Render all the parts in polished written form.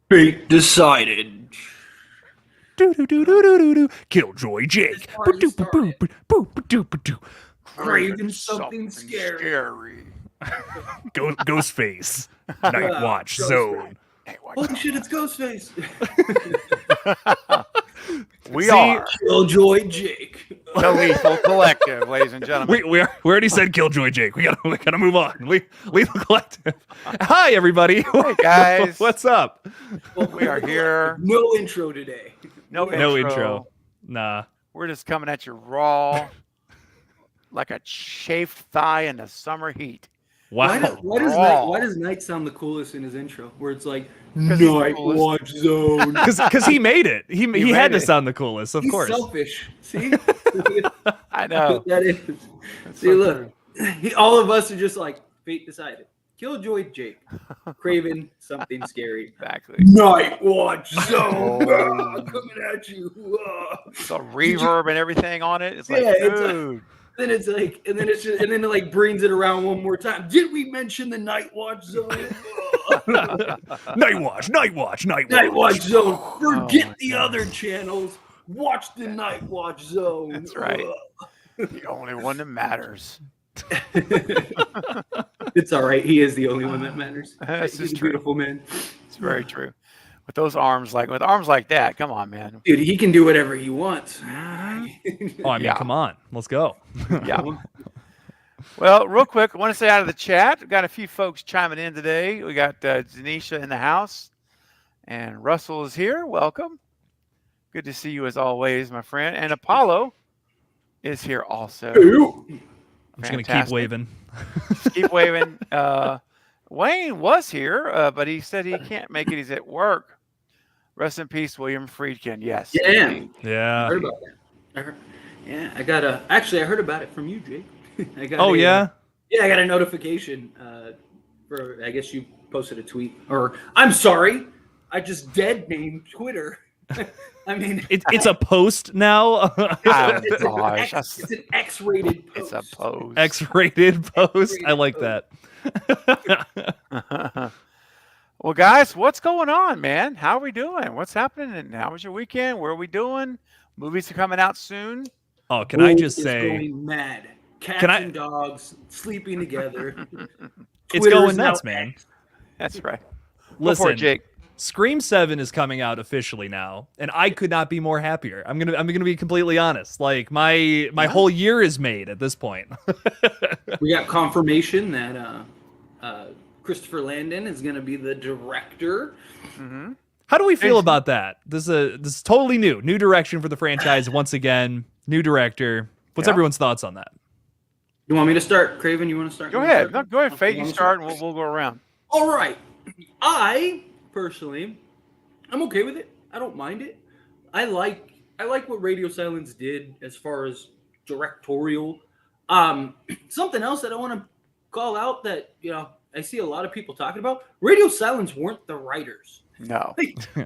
Fate decided. KillJoy Jake. Craven something scary. Ghostface. Nightwatch Zone. Holy shit, it's Ghostface. We are KillJoy Jake. the Lethal Collective, ladies and gentlemen. We already said KillJoy Jake. We gotta move on. Lethal Collective. Hi everybody. Hey guys, What's up? we are here. No intro today. No intro. Nah. We're just coming at you raw, like a chafed thigh in the summer heat. Wow. Why does Night sound the coolest in his intro? Where it's like Nightwatch Zone. Because he made it. He had to sound the coolest, of course. Selfish. See? I know. That is. See, look. All of us are just like, fate decided. KillJoy Jake. Craven something scary. Exactly. Nightwatch Zone. Coming at you. The reverb and everything on it. It's like, Yeah, dude. Then it's like, and then it like brings it around one more time. Did we mention the Nightwatch Zone? Nightwatch Zone. Forget the other channels. Watch the Nightwatch Zone. That's right. The only one that matters. It's all right. He is the only one that matters. This He's is a true. beautiful man. It's very true. With arms like that, come on, man. Dude, he can do whatever he wants. Oh, I mean, Yeah. come on. Let's go. Yeah. Well, real quick, I want to say out of the chat, we got a few folks chiming in today. We got Zanisha in the house, and Russell is here. Welcome. Good to see you as always, my friend. And Apollo is here also. I'm just going to keep waving. Keep waving. Wayne was here, but he said he can't make it. He's at work. Rest in peace, William Friedkin. Yes. Yeah. Yeah. I heard about that. I got actually, I heard about it from you, Jake. I got Yeah? Yeah, I got a notification for, I guess you posted a tweet. Or, I'm sorry, I just dead named Twitter. I mean, It's a post now. it's an X-rated post. It's a pose. X-rated post. I like that. Well, guys, what's going on, man? How are we doing? What's happening? And how was your weekend? Where are we doing? Movies are coming out soon. Oh, can I just say, going mad. Cats and dogs sleeping together. it's going nuts, man. That's right. Listen, Jake. Scream 7 is coming out officially now, and I could not be more happier. I'm gonna be completely honest. Like my whole year is made at this point. We got confirmation that Christopher Landon is gonna be the director. Mm-hmm. How do we feel about that? This is totally new direction for the franchise once again. New director. What's everyone's thoughts on that? You want me to start, Craven? You want to start? Go ahead. No, go ahead, Fate. You start, and we'll go around. All right. I personally, I'm okay with it. I don't mind it. I like what Radio Silence did as far as directorial. Something else that I want to call out that I see a lot of people talking about. Radio Silence weren't the writers. No.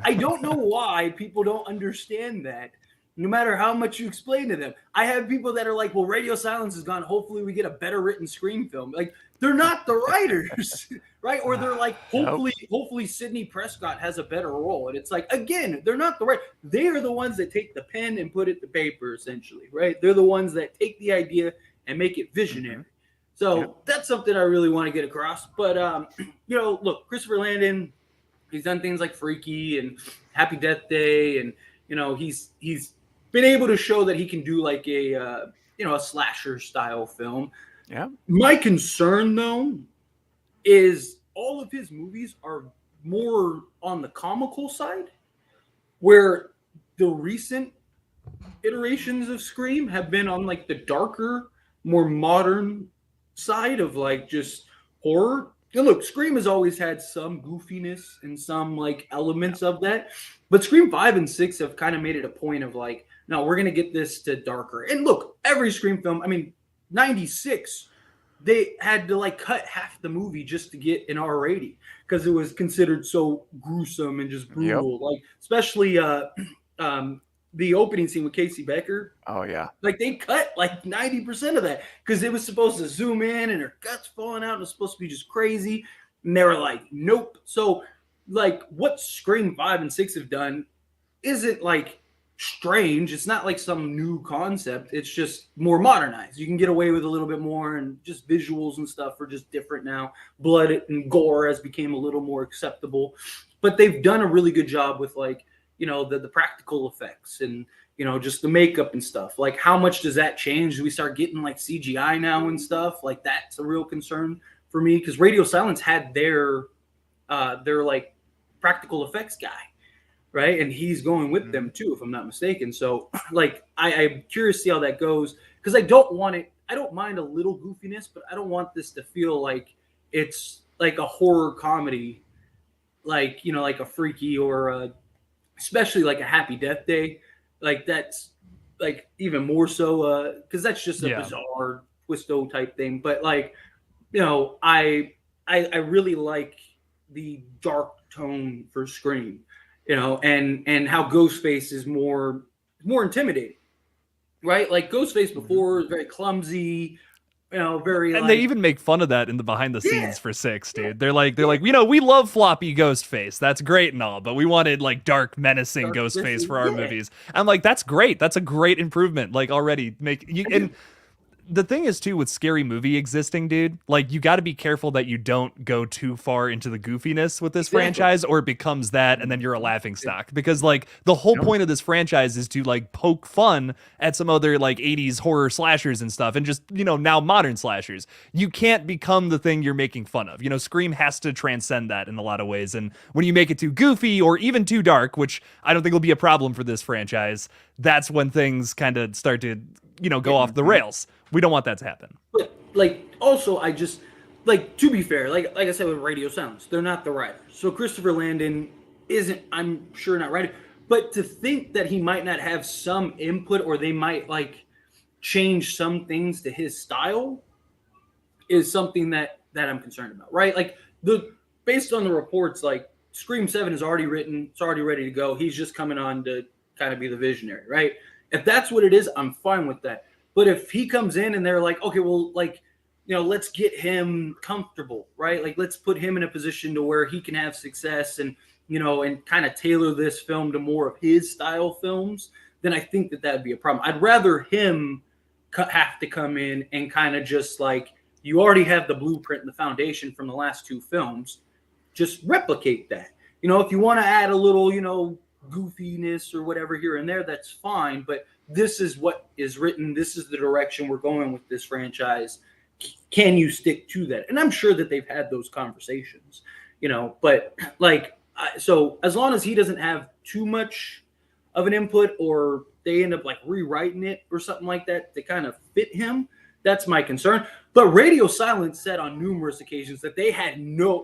I don't know why people don't understand that. No matter how much you explain to them, I have people that are like, "Well, Radio Silence is gone. Hopefully, we get a better written Scream film." Like, they're not the writers, right? Or they're like, "Hopefully, Sidney Prescott has a better role." And it's like, again, they're not the right. They are the ones that take the pen and put it to paper, essentially, right? They're the ones that take the idea and make it visionary. So that's something I really want to get across. But look, Christopher Landon, he's done things like Freaky and Happy Death Day, and he's been able to show that he can do like a slasher style film. Yeah. My concern though is all of his movies are more on the comical side, where the recent iterations of Scream have been on like the darker, more modern side of like just horror. And look, Scream has always had some goofiness and some like elements of that, but Scream 5 and 6 have kind of made it a point of like, no, we're going to get this to darker. And look, every Scream film, I mean, 96, they had to like cut half the movie just to get an R rating because it was considered so gruesome and just brutal. Like, especially the opening scene with Casey Becker. Oh, yeah. Like, they cut like 90% of that because it was supposed to zoom in and her guts falling out. It was supposed to be just crazy. And they were like, nope. So like what Scream 5 and 6 have done isn't like strange. It's not like some new concept. It's just more modernized. You can get away with a little bit more, and just visuals and stuff are just different now. Blood and gore has become a little more acceptable, but they've done a really good job with like, you know, the practical effects and, you know, just the makeup and stuff. Like how much does that change? Do we start getting like CGI now and stuff? Like that's a real concern for me, because Radio Silence had their like practical effects guy, right? And he's going with them too, if I'm not mistaken. So like I'm curious to see how that goes, because I don't want it. I don't mind a little goofiness, but I don't want this to feel like it's like a horror comedy, like, you know, like a Freaky or especially like a Happy Death Day. Like that's like even more so because that's just a bizarre twisto type thing. But like, you know, I really like the dark tone for Scream, you know, and how Ghostface is more intimidating, right? Like Ghostface before was very clumsy, you know, very And like, they even make fun of that in the behind the scenes for 6, dude. They're like, you know, we love floppy Ghostface. That's great and all, but we wanted like dark, menacing Ghostface for our movies. I'm like, that's great. That's a great improvement. Like already and the thing is too with scary movie existing, dude, like you got to be careful that you don't go too far into the goofiness with this franchise, or it becomes that and then you're a laughing stock, because like the whole point of this franchise is to like poke fun at some other like 80s horror slashers and stuff, and just, you know, now modern slashers. You can't become the thing you're making fun of. You know, Scream has to transcend that in a lot of ways, and when you make it too goofy or even too dark, which I don't think will be a problem for this franchise, that's when things kind of start to, you know, go off the rails. We don't want that to happen. But like also I just like, to be fair, like I said with Radio Silence, they're not the writers. So Christopher Landon isn't, I'm sure, not writing. But to think that he might not have some input, or they might like change some things to his style, is something that I'm concerned about, right? Like the based on the reports, like Scream 7 is already written, it's already ready to go. He's just coming on to kind of be the visionary, right? If that's what it is, I'm fine with that. But if he comes in and they're like, okay, well, like, you know, let's get him comfortable, right? Like, let's put him in a position to where he can have success, and, you know, and kind of tailor this film to more of his style films, then I think that would be a problem. I'd rather him have to come in and kind of just like, you already have the blueprint and the foundation from the last 2 films, just replicate that. You know, if you want to add a little, you know, goofiness or whatever here and there, that's fine. But this is what is written. This is the direction we're going with this franchise. Can you stick to that? And I'm sure that they've had those conversations, you know, but like, so as long as he doesn't have too much of an input, or they end up like rewriting it or something like that to kind of fit him, that's my concern. But Radio Silence said on numerous occasions that they had no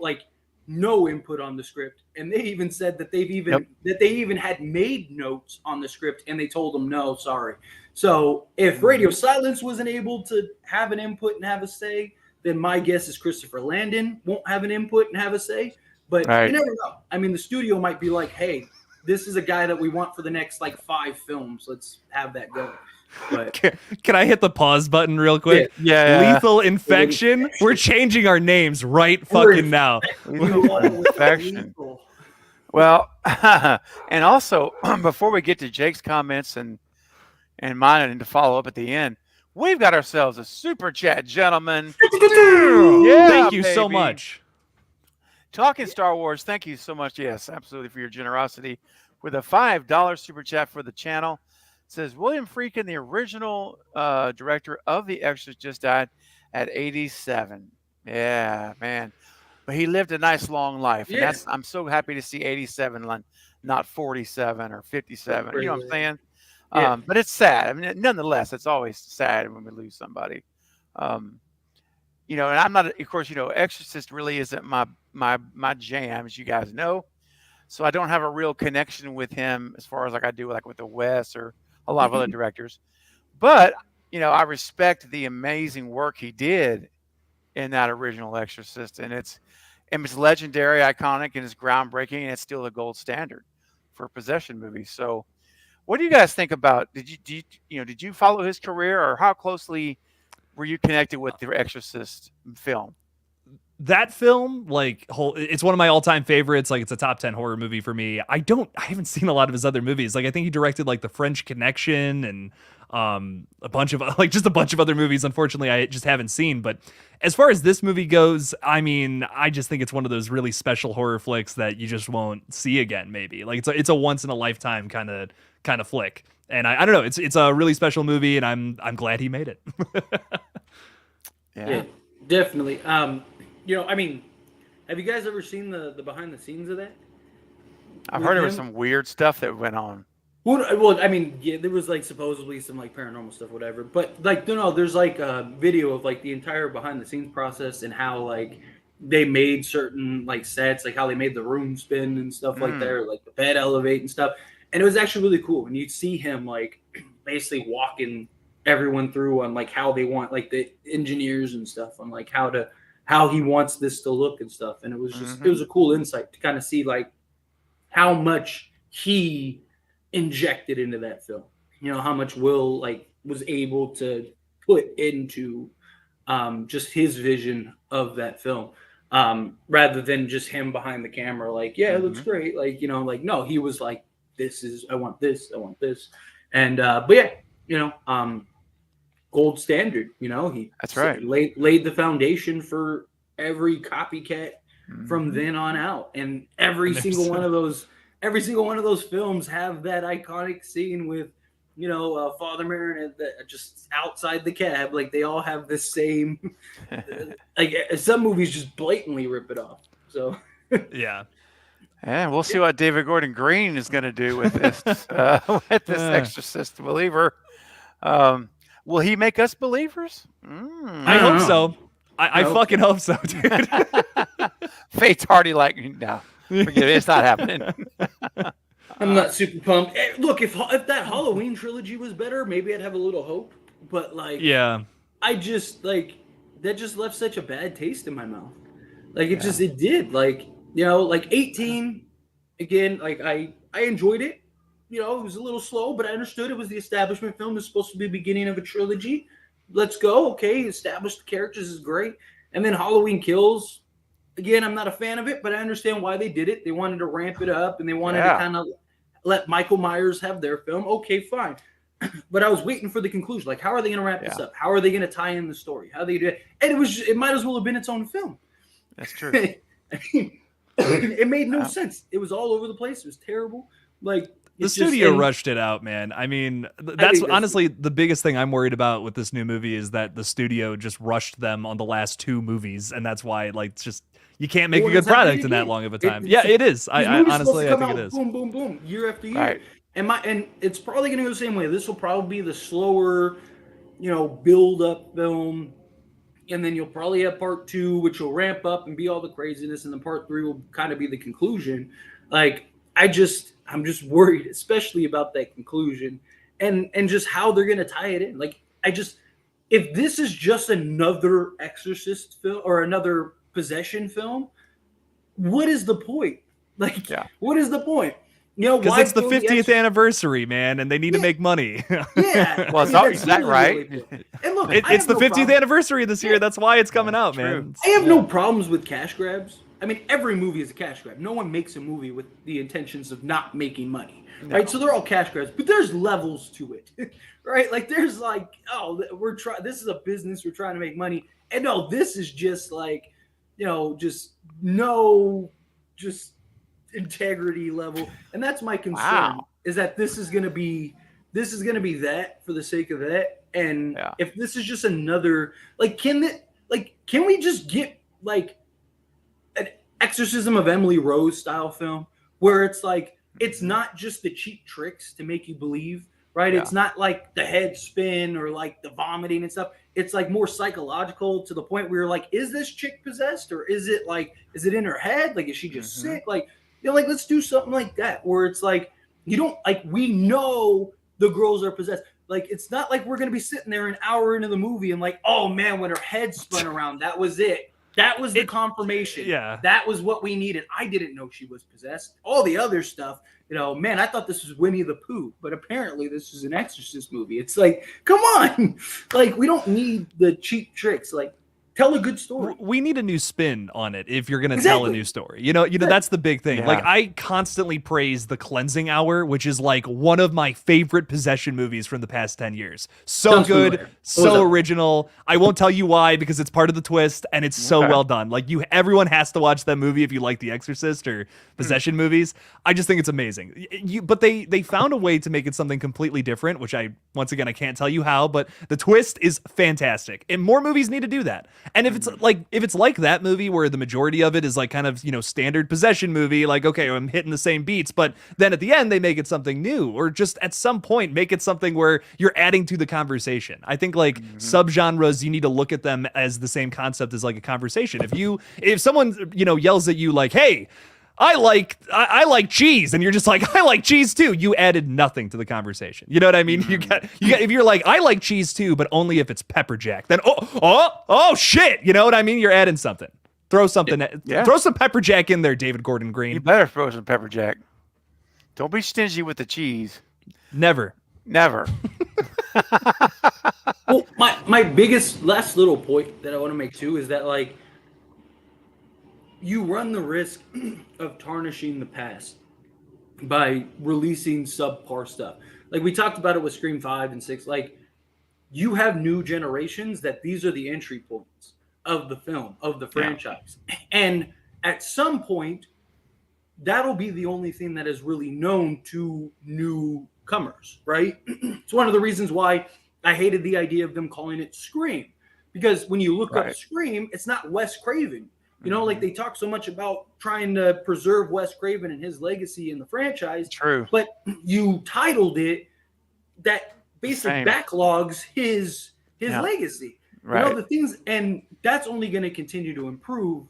input on the script, and they even said that they even had made notes on the script, and they told them no, sorry. So if Radio Silence wasn't able to have an input and have a say, then my guess is Christopher Landon won't have an input and have a say. But you never know. I mean, the studio might be like, hey, this is a guy that we want for the next like 5 films. Let's have that go. But can I hit the pause button real quick? Yeah. Lethal Infection. We're changing our names right fucking now. Infection. Well, and also before we get to Jake's comments and mine, and to follow up at the end, we've got ourselves a super chat, gentlemen. Yeah, thank you so much. Talking Star Wars, thank you so much. Yes, absolutely, for your generosity with a $5 super chat for the channel. It says William Friedkin, the original director of The Exorcist, just died at 87. Yeah, man. But he lived a nice long life. And I'm so happy to see 87, not 47 or 57. You know what I'm saying? But it's sad. I mean, nonetheless, it's always sad when we lose somebody. You know, and I'm not, of course, you know, Exorcist really isn't my jam, as you guys know. So I don't have a real connection with him as far as like I do like with the Wes or a lot of other directors. But, you know, I respect the amazing work he did in that original Exorcist. And it's legendary, iconic, and it's groundbreaking, and it's still the gold standard for possession movies. So what do you guys think about, did you follow his career, or how closely were you connected with the Exorcist film? that film, like, it's one of my all-time favorites. Like, it's a top 10 horror movie for me. I haven't seen a lot of his other movies. Like, I think he directed like The French Connection and a bunch of just a bunch of other movies. Unfortunately, I just haven't seen. But as far as this movie goes, I mean, I just think it's one of those really special horror flicks that you just won't see again. Maybe like it's a once in a lifetime kind of flick. And I don't know. It's a really special movie, and I'm glad he made it. Yeah, definitely. I mean, have you guys ever seen the behind the scenes of that? I've heard there was some weird stuff that went on. Well, I mean, yeah, there was like supposedly some like paranormal stuff, whatever. But like, no, there's like a video of like the entire behind the scenes process and how like they made certain like sets, like how they made the room spin and stuff like that, or, like the bed elevate and stuff. And it was actually really cool. And you'd see him like basically walking everyone through on like how they want, like the engineers and stuff, on like how he wants this to look and stuff. And it was just it was a cool insight to kind of see like how much he injected into that film. You know, how much Will like was able to put into just his vision of that film. Rather than just him behind the camera, like, yeah, it looks great. Like, you know, like, no, he was like, I want this. And but yeah, gold standard, That's right. laid the foundation for every copycat from then on out. And every single one of those films have that iconic scene with Father Merrin just outside the cab. Like, they all have the same like, some movies just blatantly rip it off. So yeah. And we'll see what David Gordon Green is going to do with this Exorcist believer. Will he make us believers? I hope so. I fucking hope so, dude. Fate's already like, no, forget it. It's not happening. I'm not super pumped. Look, if that Halloween trilogy was better, maybe I'd have a little hope. But like, yeah, I just like that just left such a bad taste in my mouth. Like it did. Like, like 18 again. Like I enjoyed it. It was a little slow, but I understood it was the establishment film. It's supposed to be the beginning of a trilogy. Let's go. Okay, established characters is great. And then Halloween Kills. Again, I'm not a fan of it, but I understand why they did it. They wanted to ramp it up, and they wanted to kind of let Michael Myers have their film. Okay, fine. But I was waiting for the conclusion. Like, how are they going to wrap this up? How are they going to tie in the story? How they do it? And it might as well have been its own film. That's true. I mean, it made no sense. It was all over the place. It was terrible. Like, the studio rushed it out, man. I mean, that's honestly the biggest thing I'm worried about with this new movie is that the studio just rushed them on the last two movies, and that's why, like, it's just you can't make a good product in that long of a time. It is. I honestly, I think it is. Boom, boom, boom, year after year. Right. And it's probably going to go the same way. This will probably be the slower, build-up film, and then you'll probably have part 2, which will ramp up and be all the craziness, and then part 3 will kind of be the conclusion. Like, I'm just worried, especially about that conclusion and just how they're going to tie it in. Like, if this is just another Exorcist film or another possession film, what is the point? Like, what is the point? Because it's the 50th anniversary, man, and they need to make money. Yeah. Well, is that right? And look, it's the 50th anniversary this year. That's why it's coming out, man. I have no problems with cash grabs. I mean, every movie is a cash grab. No one makes a movie with the intentions of not making money, right? So they're all cash grabs, but there's levels to it, right? Like, there's like, this is a business. We're trying to make money. And no, this is just like, just integrity level. And that's my concern, is that this is going to be that for the sake of that. And if this is just another, like, can we just get like an Exorcism of Emily Rose style film where it's like, it's not just the cheap tricks to make you believe, right? It's not like the head spin or like the vomiting and stuff. It's like more psychological, to the point where you're like, is this chick possessed, or is it in her head? Like, is she just sick? Like, like, let's do something like that where it's like, we know the girls are possessed. Like, it's not like we're going to be sitting there an hour into the movie and like, oh man, when her head spun around, that was it. That was the confirmation. Yeah. That was what we needed. I didn't know she was possessed. All the other stuff, man, I thought this was Winnie the Pooh, but apparently this is an Exorcist movie. It's like, come on. Like, we don't need the cheap tricks. Like, tell a good story. We need a new spin on it if you're gonna tell a new story. You know, that's the big thing. Yeah. Like, I constantly praise The Cleansing Hour, which is like one of my favorite possession movies from the past 10 years. So Sounds good, familiar. so original. I won't tell you why because it's part of the twist, and it's so well done. Like, everyone has to watch that movie if you like The Exorcist or possession movies. I just think it's amazing. But they found a way to make it something completely different, which I can't tell you how, but the twist is fantastic, and more movies need to do that. And if it's like that movie where the majority of it is like kind of, standard possession movie, like, okay, I'm hitting the same beats, but then at the end they make it something new, or just at some point make it something where you're adding to the conversation. I think like subgenres, you need to look at them as the same concept as like a conversation. If someone, yells at you like, hey, I like cheese, and you're just like, I like cheese too. You added nothing to the conversation. You know what I mean? You got if you're like, I like cheese too, but only if it's pepper jack. Then oh shit. You know what I mean? You're adding something. Throw something. Throw some pepper jack in there, David Gordon Green. You better throw some pepper jack. Don't be stingy with the cheese. Never. Well, my biggest last little point that I want to make too is that like, you run the risk of tarnishing the past by releasing subpar stuff. Like we talked about it with Scream 5 and 6. Like, you have new generations that these are the entry points of the film, of the franchise. Yeah. And at some point, that'll be the only thing that is really known to newcomers, right? It's one of the reasons why I hated the idea of them calling it Scream. Because when you look up Scream, it's not Wes Craven. Like they talk so much about trying to preserve Wes Craven and his legacy in the franchise. True. But you titled it that basically backlogs his legacy. Right. The things, and that's only going to continue to improve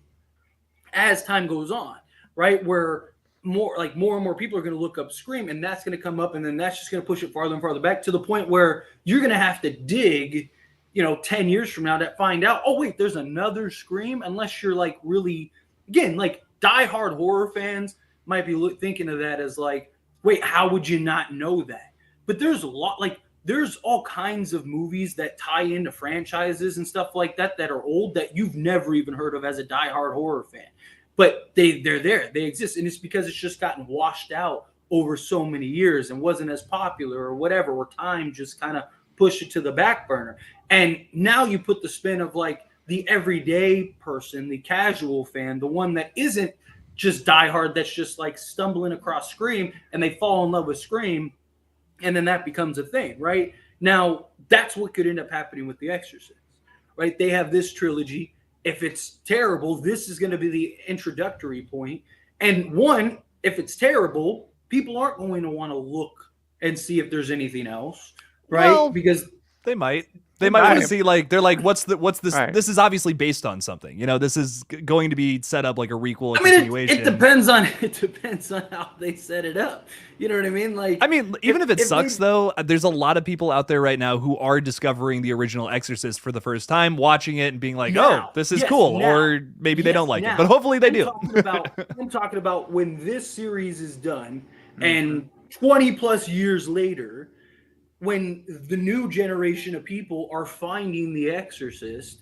as time goes on, right? Where more and more people are going to look up Scream, and that's going to come up, and then that's just going to push it farther and farther back to the point where you're going to have to dig 10 years from now to find out, oh, wait, there's another Scream, unless you're like really, again, like diehard horror fans might be thinking of that as like, wait, how would you not know that? But there's a lot, like there's all kinds of movies that tie into franchises and stuff like that that are old that you've never even heard of as a diehard horror fan. But they're there, they exist. And it's because it's just gotten washed out over so many years and wasn't as popular or whatever, or time just kind of pushed it to the back burner. And now you put the spin of like the everyday person, the casual fan, the one that isn't just diehard, that's just like stumbling across Scream and they fall in love with Scream, and then that becomes a thing, right? Now, that's what could end up happening with The Exorcist, right? They have this trilogy. If it's terrible, this is going to be the introductory point. And one, if it's terrible, people aren't going to want to look and see if there's anything else, right? Well, because they might want to see, like, they're like, what's this? Right. This is obviously based on something. This is going to be set up like a requel, continuation. It depends on how they set it up. You know what I mean? Like, even if it sucks, though, there's a lot of people out there right now who are discovering the original Exorcist for the first time, watching it and being like, oh, this is cool, or maybe they don't like it, but hopefully they do. I'm talking about when this series is done, and 20 plus years later, when the new generation of people are finding The Exorcist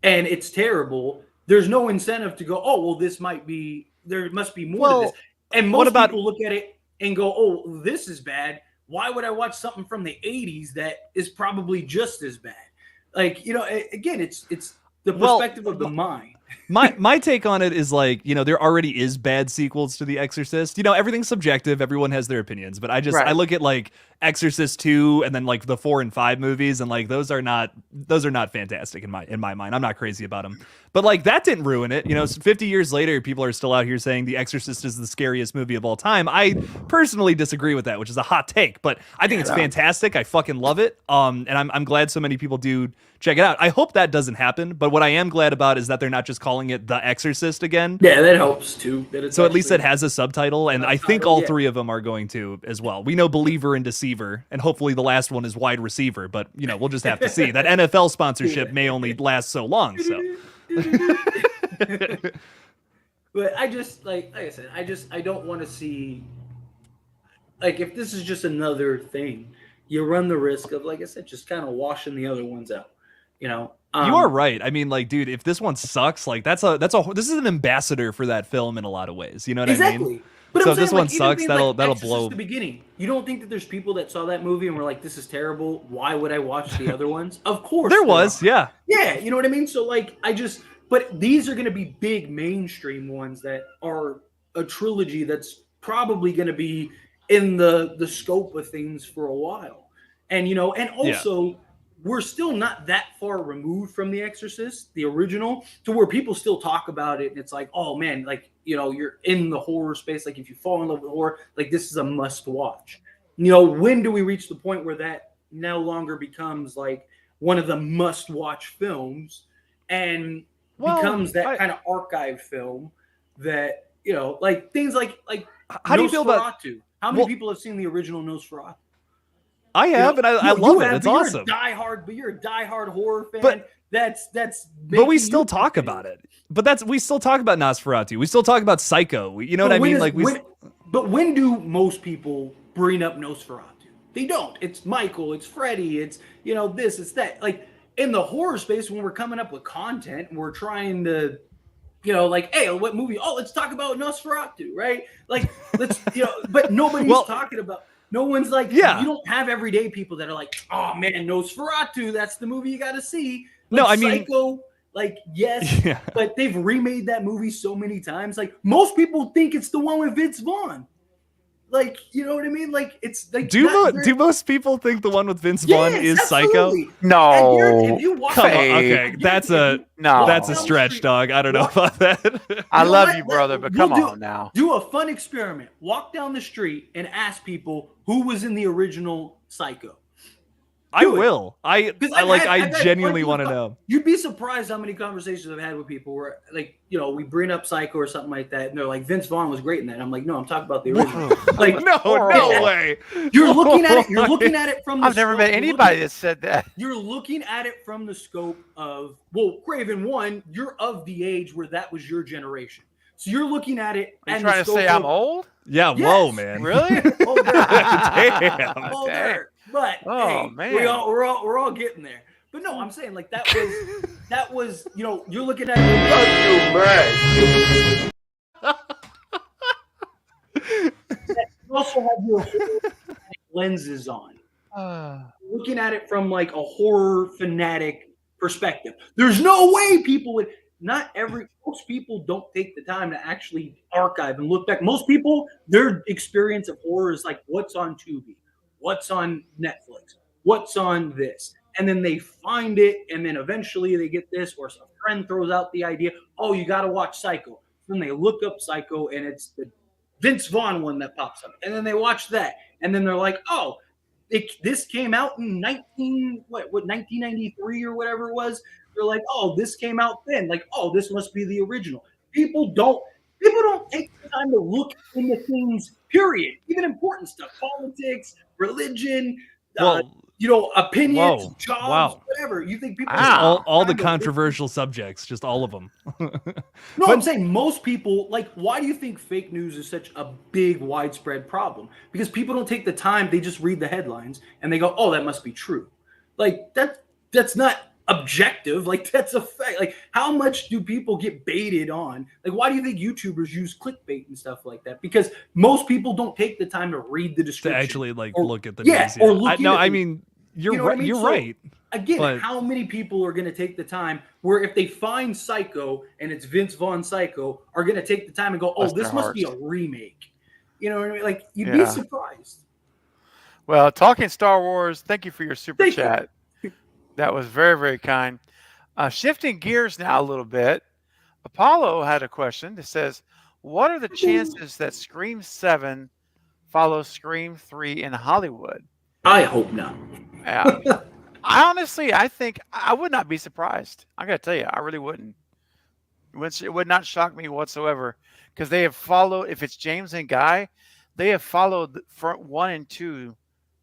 and it's terrible, there's no incentive to go, oh, well, there must be more to this. And most people look at it and go, oh, this is bad. Why would I watch something from the 80s that is probably just as bad? Like, again, it's the perspective of the mind. My take on it is like, there already is bad sequels to The Exorcist. Everything's subjective. Everyone has their opinions. But I look at like Exorcist 2 and then like the 4 and 5 movies, and like those are not fantastic in my mind. I'm not crazy about them. But like that didn't ruin it. 50 years later, people are still out here saying The Exorcist is the scariest movie of all time. I personally disagree with that, which is a hot take, but I think it's fantastic. I fucking love it. And I'm glad so many people do check it out. I hope that doesn't happen, but what I am glad about is that they're not just calling it The Exorcist again. Yeah, that helps too. So at least it has a subtitle, and I think all three of them are going to as well. We know Believer and Deceiver, and hopefully the last one is Wide Receiver, but we'll just have to see. That NFL sponsorship may only last so long, so. But I just like I said, I don't want to see, like, if this is just another thing, you run the risk of, like I said, just kind of washing the other ones out. You are right. I mean, like, dude, if this one sucks, like, this is an ambassador for that film in a lot of ways. You know what I mean? Exactly. But So I'm if this saying, one like, even sucks, things that'll like Exorcist blow. the beginning. You don't think that there's people that saw that movie and were like, "This is terrible. Why would I watch the other ones?" Of course, There was, are. yeah. Yeah, you know what I mean. So like, but these are going to be big mainstream ones that are a trilogy that's probably going to be in the scope of things for a while, and and also. We're still not that far removed from The Exorcist, the original, to where people still talk about it. And it's like, oh man, like, you're in the horror space. Like, if you fall in love with horror, like, this is a must watch. When do we reach the point where that no longer becomes like one of the must watch films and becomes that kind of archive film that, like things like how do you feel about how many people have seen the original Nosferatu? I have, and I love it. It's awesome. You're a diehard horror fan. But that's. But we still talk about it. But we still talk about Nosferatu. We still talk about Psycho. You know what I mean? But when do most people bring up Nosferatu? They don't. It's Michael. It's Freddy. It's this. It's that. Like in the horror space, when we're coming up with content, we're trying to. Like, hey, what movie? Oh, let's talk about Nosferatu, right? Like, let's, but nobody's talking about. No one's like, you don't have everyday people that are like, oh man, Nosferatu, that's the movie you got to see. Like, no, I mean, Psycho, like, yes, but they've remade that movie so many times. Like, most people think it's the one with Vince Vaughn. Like, you know what I mean? Like, it's like, do most people think the one with Vince Vaughn is absolutely. Psycho? No, if you watch come on, okay, that's a stretch, dog. I don't know about that. I love you, brother, but come on now. Do a fun experiment. Walk down the street and ask people who was in the original Psycho. I will. I genuinely want to know. You'd be surprised how many conversations I've had with people where, like, we bring up Psycho or something like that, and they're like, Vince Vaughn was great in that. And I'm like, no, I'm talking about the original. Like, no way. You're looking at it. You're looking at it from. I've never met anybody that said that. You're looking at it from the scope of Craven. One, you're of the age where that was your generation, so you're looking at it. Are you trying to say I'm old? Yeah. Yes. Whoa, man. Really? Damn. Older. But man, we're all getting there. But no, I'm saying like that was you're looking at it. You also have your lenses on. Looking at it from like a horror fanatic perspective. There's no way people would most people don't take the time to actually archive and look back. Most people, their experience of horror is like what's on Tubi. What's on Netflix? What's on this? And then they find it, and then eventually they get this, or some friend throws out the idea, oh, you got to watch Psycho. Then they look up Psycho, and it's the Vince Vaughn one that pops up. And then they watch that, and then they're like, oh, this came out in 1993 or whatever it was. They're like, oh, this came out then. Like, oh, this must be the original. People don't take the time to look into things, period. Even important stuff, politics, religion, opinions, jobs, whatever. You think people all the controversial subjects, just all of them. No, I'm saying most people, like, why do you think fake news is such a big, widespread problem? Because people don't take the time, they just read the headlines and they go, oh, that must be true. Like, that's not objective. Like, that's a fact. Like, how much do people get baited on? Like, why do you think YouTubers use clickbait and stuff like that? Because most people don't take the time to read the description. To actually look at the news. Or look you're right. You're right. Again, how many people are going to take the time where if they find Psycho and it's Vince Vaughn Psycho, are going to take the time and go, oh, this must be a remake. You know what I mean? Like, you'd be surprised. Well, talking Star Wars, thank you for your super chat. That was very, very kind. Shifting gears now a little bit, Apollo had a question that says, what are the chances that Scream 7 follows Scream 3 in Hollywood? I hope not. I think I would not be surprised. I got to tell you, I really wouldn't. It would not shock me whatsoever because they have followed, if it's James and Guy, they have followed front 1 and 2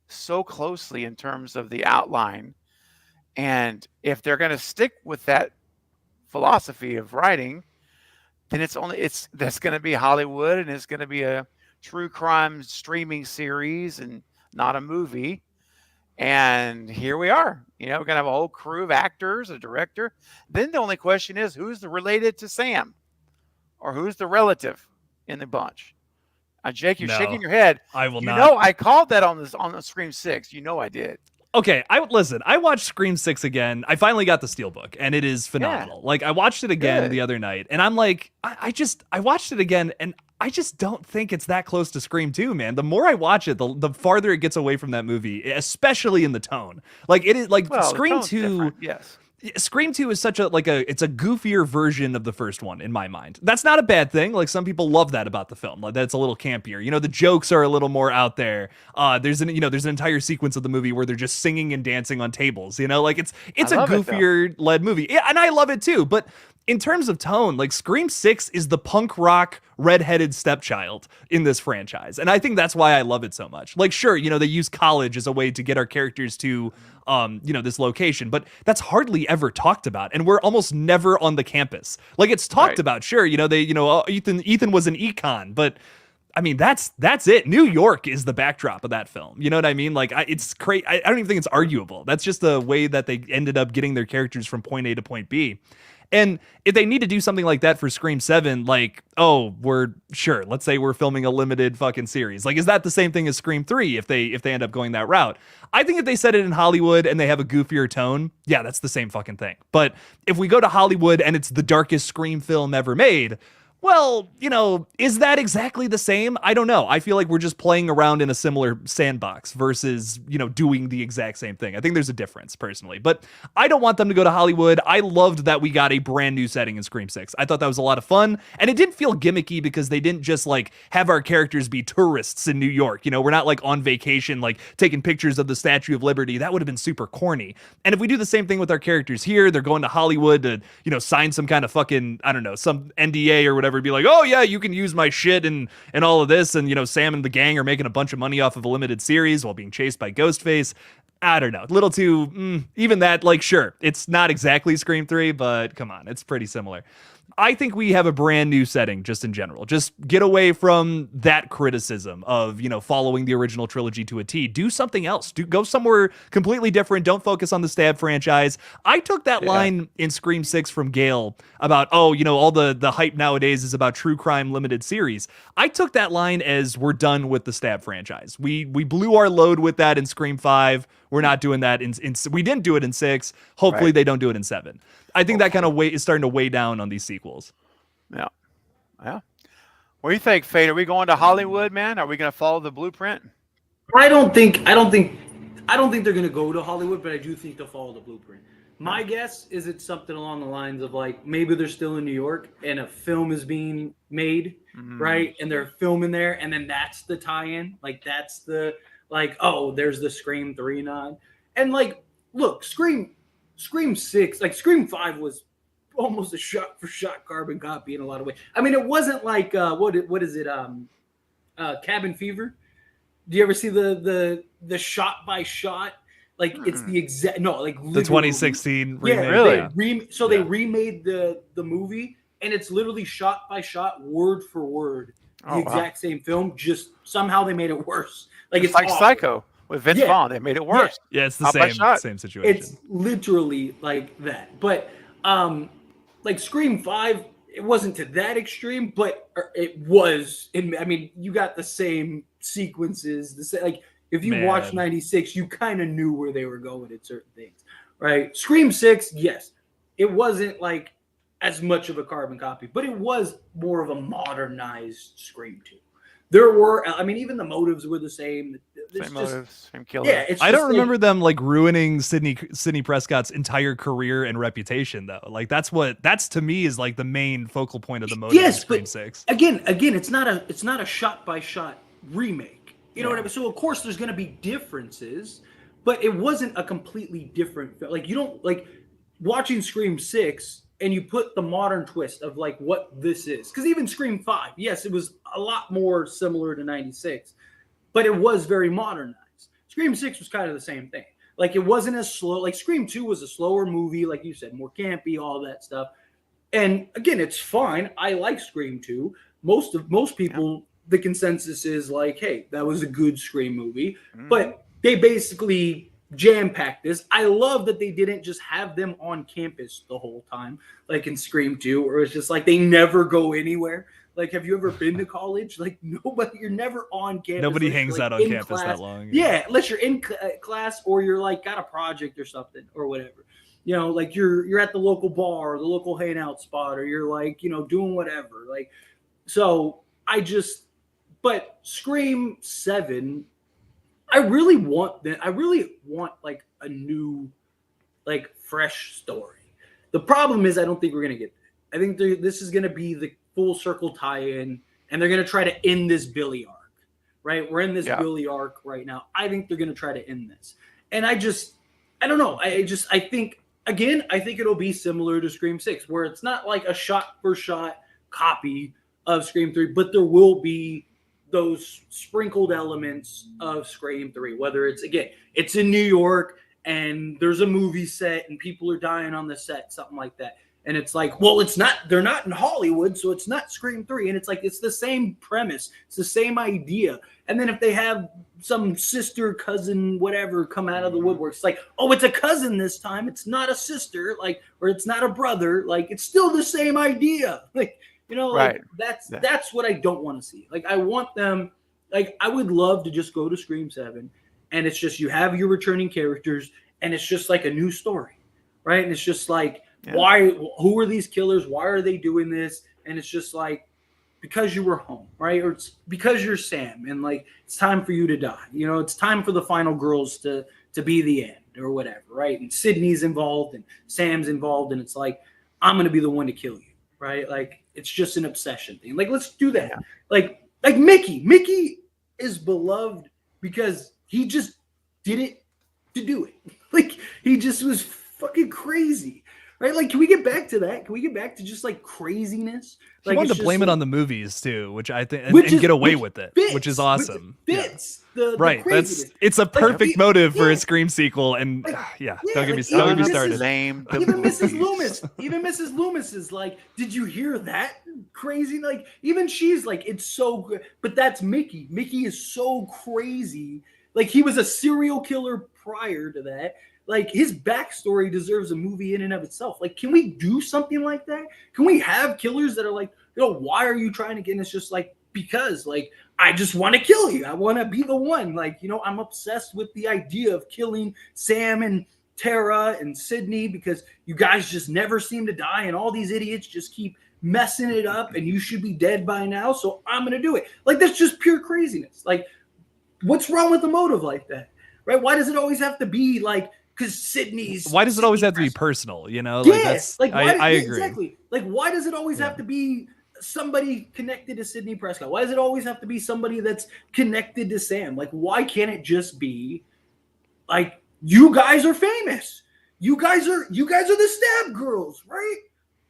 so closely in terms of the outline. And if they're going to stick with that philosophy of writing, then that's going to be Hollywood, and it's going to be a true crime streaming series and not a movie. And here we are. We're going to have a whole crew of actors, a director. Then the only question is, who's related to Sam? Or who's the relative in the bunch? Jake, you're shaking your head. I will not. I called that on the Scream 6. I did. Okay, I watched Scream 6 again. I finally got the Steelbook, and it is phenomenal. Like, I watched it again the other night, and I'm like, I watched it again, and I just don't think it's that close to Scream 2, man. The more I watch it, the farther it gets away from that movie, especially in the tone. Like, it is like Scream 2. Yes. Scream 2 is such it's a goofier version of the first one in my mind. That's not a bad thing. Like, some people love that about the film. Like, that's a little campier. The jokes are a little more out there. There's an entire sequence of the movie where they're just singing and dancing on tables. Like it's a goofier led movie. Yeah, and I love it too. But in terms of tone, like Scream 6 is the punk rock redheaded stepchild in this franchise. And I think that's why I love it so much. Like, sure, they use college as a way to get our characters to this location, but that's hardly ever talked about. And we're almost never on the campus. Like, it's talked about, sure, Ethan was an econ, but I mean, that's it. New York is the backdrop of that film. You know what I mean? Like, it's crazy. I don't even think it's arguable. That's just the way that they ended up getting their characters from point A to point B. And if they need to do something like that for Scream 7, like, let's say we're filming a limited fucking series. Like, is that the same thing as Scream 3 if they end up going that route? I think if they set it in Hollywood and they have a goofier tone, yeah, that's the same fucking thing. But if we go to Hollywood and it's the darkest Scream film ever made, well, is that exactly the same? I don't know. I feel like we're just playing around in a similar sandbox versus, doing the exact same thing. I think there's a difference, personally. But I don't want them to go to Hollywood. I loved that we got a brand new setting in Scream 6. I thought that was a lot of fun. And it didn't feel gimmicky because they didn't just, have our characters be tourists in New York. We're not, on vacation, taking pictures of the Statue of Liberty. That would have been super corny. And if we do the same thing with our characters here, they're going to Hollywood to, sign some kind of fucking, I don't know, some NDA or whatever. Be like, oh yeah, you can use my shit and all of this, and Sam and the gang are making a bunch of money off of a limited series while being chased by Ghostface. I don't know, a little too even that. Like, sure, it's not exactly Scream 3, but come on, it's pretty similar. I think we have a brand new setting just in general. Just get away from that criticism of, following the original trilogy to a T. Do something else. Go somewhere completely different. Don't focus on the Stab franchise. I took that line in Scream 6 from Gale about, all the hype nowadays is about true crime limited series. I took that line as we're done with the Stab franchise. We blew our load with that in Scream 5. We're not doing that we didn't do it in 6. Hopefully they don't do it in 7. I think that kind of weight is starting to weigh down on these sequels. Yeah. What do you think, Fade? Are we going to Hollywood, man? Are we going to follow the blueprint? I don't think they're going to go to Hollywood, but I do think they'll follow the blueprint. My guess is it's something along the lines of maybe they're still in New York and a film is being made, right? And they're filming there, and then that's the tie-in. That's the there's the Scream 3 nod. And look, Scream 6, Scream 5 was almost a shot for shot carbon copy in a lot of ways. I mean, it wasn't what is it? Cabin Fever. Do you ever see the shot by shot? It's the exact the 2016 remake. Yeah, really? They remade the movie, and it's literally shot by shot, word for word, the exact same film. Just somehow they made it worse. It's like awful. Psycho with Vince Vaughn. They made it worse. Yeah, it's the same situation. It's literally like that. But Scream 5, it wasn't to that extreme, but it was. You got the same sequences. If you watched 96, you kind of knew where they were going at certain things, right? Scream 6, yes, it wasn't as much of a carbon copy, but it was more of a modernized Scream 2. There were, even the motives were the same. Same motives, same killer. Yeah, I don't remember them ruining Sidney Prescott's entire career and reputation though. That's to me is the main focal point of the motive of Scream 6. Again, it's not a shot by shot remake. You know what I mean? So of course there's going to be differences, but it wasn't a completely different. You don't watching Scream 6. And you put the modern twist of what this is. Because even Scream 5, yes, it was a lot more similar to 96, but it was very modernized. Scream 6 was kind of the same thing. It wasn't as slow. Scream 2 was a slower movie, like you said, more campy, all that stuff. And again, it's fine. I like Scream 2. Most people, the consensus is hey, that was a good Scream movie. But they basically jam-packed this. I love that they didn't just have them on campus the whole time, like in Scream 2, or it's just like they never go anywhere. Like, have you ever been to college? Like, nobody, you're never on campus. Nobody hangs out on campus class. that long. Yeah, unless you're in class or you're like got a project or something or whatever. You know, like you're at the local bar or the local hangout spot, or you're like, you know, doing whatever. Like, so but Scream 7, I really want that. I really want like a new, like fresh story. The problem is I don't think we're gonna get that. I think this is gonna be the full circle tie-in, and they're gonna try to end this Billy arc. Right? We're in this Billy arc right now. I think they're gonna try to end this, and I don't know. I think again, I think it'll be similar to Scream 6, where it's not like a shot for shot copy of Scream 3, but there will be those sprinkled elements of Scream 3, whether it's in New York and there's a movie set and people are dying on the set, something like that. And it's like, well, they're not in Hollywood, so it's not Scream 3. And it's like, it's the same premise. It's the same idea. And then if they have some sister, cousin, whatever come out of the woodwork, it's like, oh, it's a cousin this time. It's not a sister, like, or it's not a brother. Like, it's still the same idea. Like, you know, like that's what I don't want to see. Like, I want them, like, I would love to just go to Scream 7 and it's just, you have your returning characters and it's just like a new story, right? And it's just like, who are these killers? Why are they doing this? And it's just like, because you were home, right? Or it's because you're Sam and like, it's time for you to die. You know, it's time for the final girls to be the end or whatever, right? And Sydney's involved and Sam's involved. And it's like, I'm going to be the one to kill you, right? Like, it's just an obsession thing. Like, let's do that. Yeah. Like Mickey is beloved because he just did it to do it. Like, he just was fucking crazy. Right? Like, can we get back to that? Can we get back to just like craziness? He like, wanted to blame it on the movies too, which I think, and get away with it, which is awesome. Right. It's a perfect motive for a Scream sequel. And don't get me started. Even Mrs. Loomis is like, did you hear that? Crazy. Like, even she's like, it's so good. But that's Mickey. Mickey is so crazy. Like, he was a serial killer prior to that. Like, his backstory deserves a movie in and of itself. Like, can we do something like that? Can we have killers that are like, you know, why are you trying to get? And it's just like, because, like, I just want to kill you. I want to be the one. Like, you know, I'm obsessed with the idea of killing Sam and Tara and Sydney because you guys just never seem to die. And all these idiots just keep messing it up and you should be dead by now. So I'm going to do it. Like, that's just pure craziness. Like, what's wrong with the motive like that? Right? Why does it always have to be like, because Sydney's. Why does it always have to be personal? You know, like that's. Like, I agree. Exactly. Like, why does it always have to be somebody connected to Sidney Prescott? Why does it always have to be somebody that's connected to Sam? Like, why can't it just be like, you guys are famous? You guys are the stab girls, right?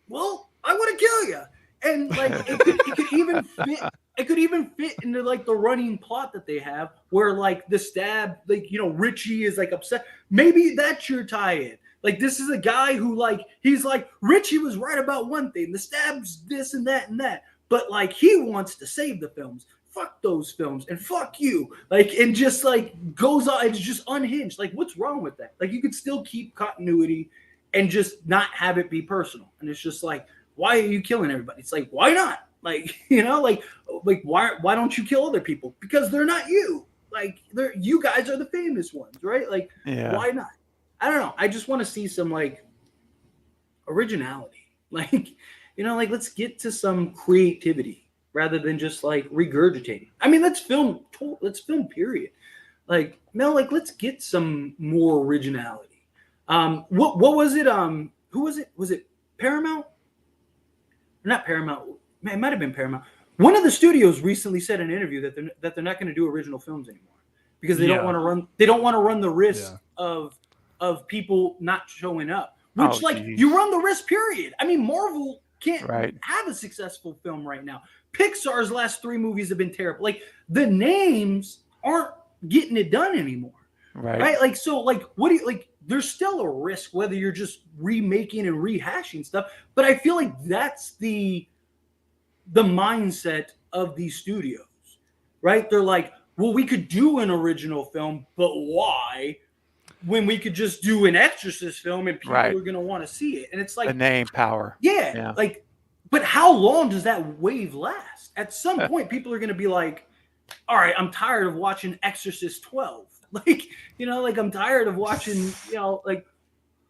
Well, I want to kill you. And like, it could even fit. It could even fit into like the running plot that they have where like the stab, like, you know, Richie is like upset. Maybe that's your tie-in. Like, this is a guy who like, he's like, Richie was right about one thing. The stab's this and that and that. But like, he wants to save the films. Fuck those films and fuck you. Like, and just like goes on. It's just unhinged. Like, what's wrong with that? Like, you could still keep continuity and just not have it be personal. And it's just like, why are you killing everybody? It's like, why not? Like, you know, like why don't you kill other people? Because they're not you. Like, you guys are the famous ones, right? Like, why not? I don't know. I just want to see some like originality. Like, you know, like, let's get to some creativity rather than just like regurgitating. I mean, let's film period. Like, no, like, let's get some more originality. What was it? Who was it? Was it Paramount? Not Paramount. It might have been Paramount. One of the studios recently said in an interview that they're not going to do original films anymore because they don't want to run. They don't want to run the risk of people not showing up. Which, you run the risk. Period. I mean, Marvel can't have a successful film right now. Pixar's last 3 movies have been terrible. Like, the names aren't getting it done anymore. Right. Like, so, like, what do you like? There's still a risk whether you're just remaking and rehashing stuff. But I feel like that's the mindset of these studios, right? They're like, well, we could do an original film, but why? when we could just do an Exorcist film and people Right. are going to want to see it. And it's like The name power. yeah, like, but how long does that wave last? At some point, people are going to be like, all right, I'm tired of watching Exorcist 12. Like, like I'm tired of watching, like,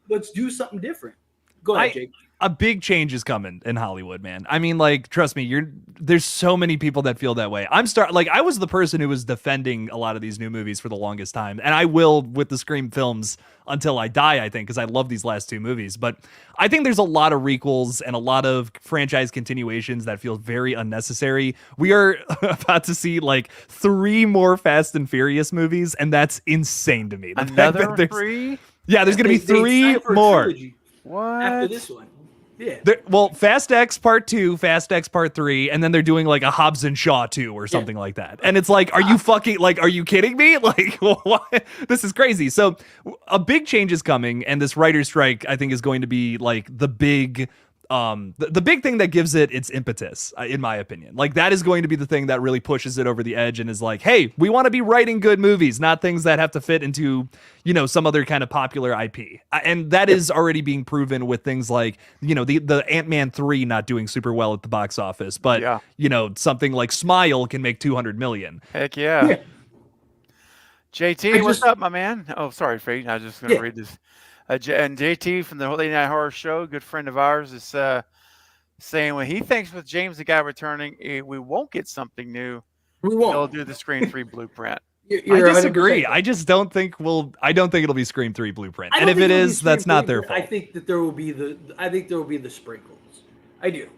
let's do something different. Go ahead, Jake. A big change is coming in Hollywood, man. I mean, like, trust me, there's so many people that feel that way. I was the person who was defending a lot of these new movies for the longest time, and I will with the Scream films until I die, I think, because I love these last two movies. But I think there's a lot of requels and a lot of franchise continuations that feel very unnecessary. We are about to see like 3 more Fast and Furious movies, and that's insane to me. Another 3? Yeah, there's going to be 3 more. What? After this one. Yeah. Well, Fast X Part 2, Fast X Part 3, and then they're doing like a Hobbs and Shaw 2 or something like that. And it's like, are you kidding me? Like, what? This is crazy. So a big change is coming, and this writer's strike, I think, is going to be like the big the big thing that gives it its impetus, in my opinion. Like, that is going to be the thing that really pushes it over the edge and is like, hey, we want to be writing good movies, not things that have to fit into, some other kind of popular IP. And that is already being proven with things like, the Ant-Man 3 not doing super well at the box office, but something like Smile can make 200 million. Heck yeah. JT, what's up, my man? Oh, sorry, Friedkin. I was just going to read this. And JT from the Late Night Horror Show, good friend of ours, is saying when he thinks with James the Guy returning, we won't get something new. We won't. They'll do the Scream 3 blueprint. I disagree. I just don't think it'll be Scream 3 blueprint. And if it is, that's not their fault. I think that there will be the sprinkles. I do.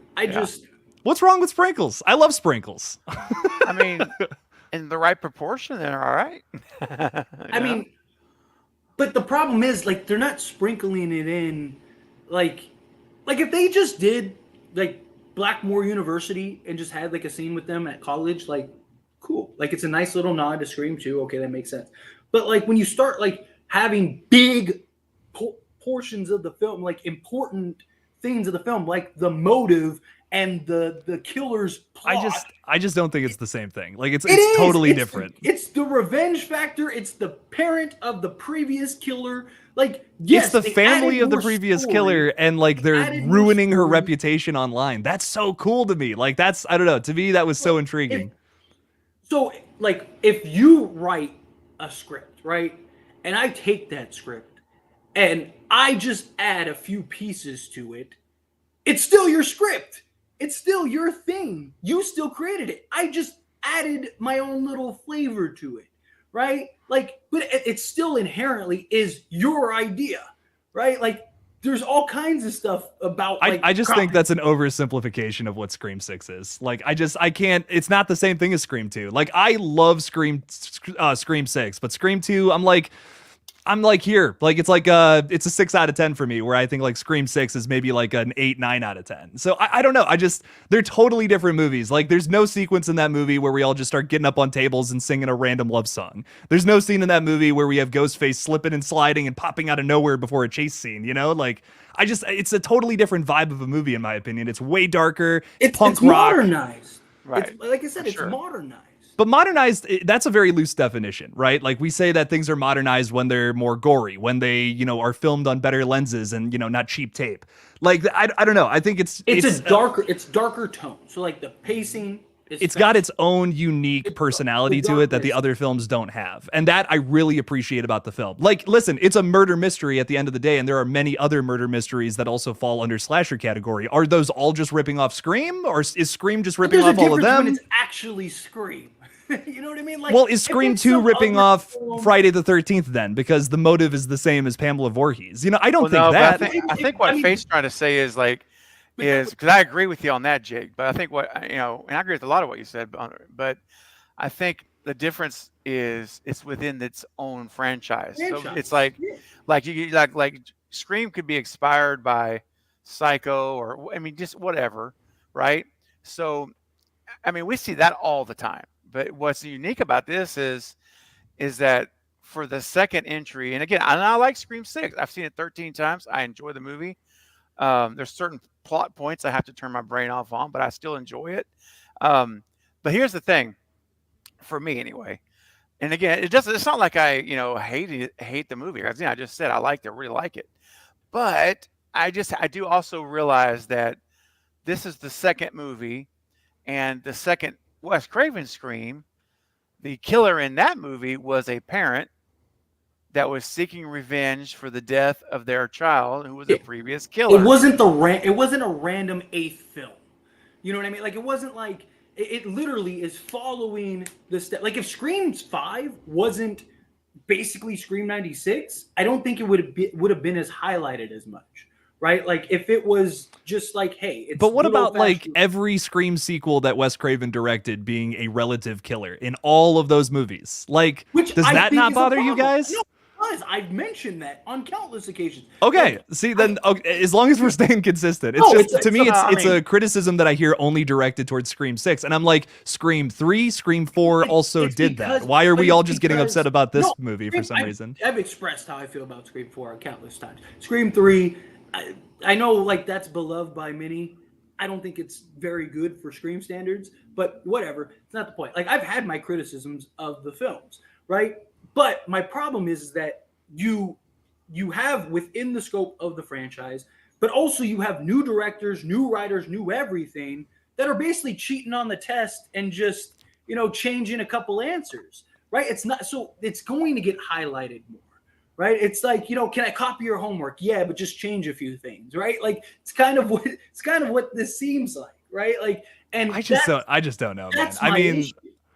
What's wrong with sprinkles? I love sprinkles. I mean, in the right proportion, they're all right. I mean, but the problem is, like, they're not sprinkling it in, like if they just did like Blackmore University and just had like a scene with them at college, like, cool. Like, it's a nice little nod to Scream 2. Okay, that makes sense. But like when you start like having big portions of the film, like important things of the film, like the motive and the killer's plot. I just don't think it's the same thing. Like, it's totally different. It's the revenge factor. It's the parent of the previous killer. Like, yes, it's the family of the previous killer, and like they're ruining her reputation online. That's so cool to me. Like, I don't know. To me, that was so intriguing. So, like, if you write a script, right, and I take that script and I just add a few pieces to it, it's still your script. It's still your thing. You still created it. I just added my own little flavor to it, right? Like, but it still inherently is your idea, right? Like, there's all kinds of stuff about. Like, I just think that's an oversimplification of what Scream 6 is. Like, I can't. It's not the same thing as Scream 2. Like, I love Scream 6, but Scream 2, I'm like here. Like, it's a 6 out of 10 for me, where I think like Scream 6 is maybe like an 8, 9 out of 10. So I don't know. They're totally different movies. Like, there's no sequence in that movie where we all just start getting up on tables and singing a random love song. There's no scene in that movie where we have Ghostface slipping and sliding and popping out of nowhere before a chase scene, Like, it's a totally different vibe of a movie, in my opinion. It's way darker. It's punk rock. Modernized. Right. Like I said, it's modernized. But modernized, that's a very loose definition, right? Like, we say that things are modernized when they're more gory, when they, are filmed on better lenses and, not cheap tape. Like, I don't know. I think it's darker tone. So like the pacing. It's got its own unique personality to it that the other films don't have. And that I really appreciate about the film. Like, listen, it's a murder mystery at the end of the day, and there are many other murder mysteries that also fall under slasher category. Are those all just ripping off Scream? Or is Scream just ripping off all of them? When it's actually Scream. You know what I mean? Like, well, is Scream 2 ripping off Friday the 13th then? Because the motive is the same as Pamela Voorhees. I don't think that. I think what Faith's trying to say is like, because I agree with you on that, Jake. But I think and I agree with a lot of what you said. But I think the difference is it's within its own franchise. So it's like Scream could be inspired by Psycho or just whatever, right? So, we see that all the time. But what's unique about this is that for the second entry, and again, I like Scream 6. I've seen it 13 times. I enjoy the movie. There's certain plot points I have to turn my brain off on, but I still enjoy it. But here's the thing, for me anyway, And again, it doesn't. It's not like I, hate the movie. I just said I liked it, really like it. But I do also realize that this is the second movie, and the second Wes Craven Scream. The killer in that movie was a parent that was seeking revenge for the death of their child, who was a previous killer. It wasn't a random eighth film. You know what I mean? Like it wasn't like it literally is following the step. Like if Scream 5 wasn't basically Scream 96, I don't think it would have been as highlighted as much. Right? Like if it was just like, hey, it's but what about like fashioned. every Scream sequel that Wes Craven directed being a relative killer in all of those movies? Like, Which does I that think not is a bother you problem. guys? No, because I've mentioned that on countless occasions. Okay, Like, see then, okay, as long as we're staying consistent, it's No, just it's to me, a- it's a criticism that I hear only directed towards Scream 6, and I'm like, Scream 3, Scream 4 also it's did because- that. Why are but we all it's just getting because- upset about this no, movie for some reason? I've expressed how I feel about Scream 4 countless times. Scream 3, I know like that's beloved by many. I don't think it's very good for Scream standards, but whatever. It's not the point. Like I've had my criticisms of the films, right? But my problem is that you have within the scope of the franchise, but also you have new directors, new writers, new everything that are basically cheating on the test and just, changing a couple answers, right? It's not so it's going to get highlighted more. Right? It's like, can I copy your homework? Yeah, but just change a few things, right? Like it's kind of what this seems like, right? Like, and I just don't know, man. that's I my mean, issue.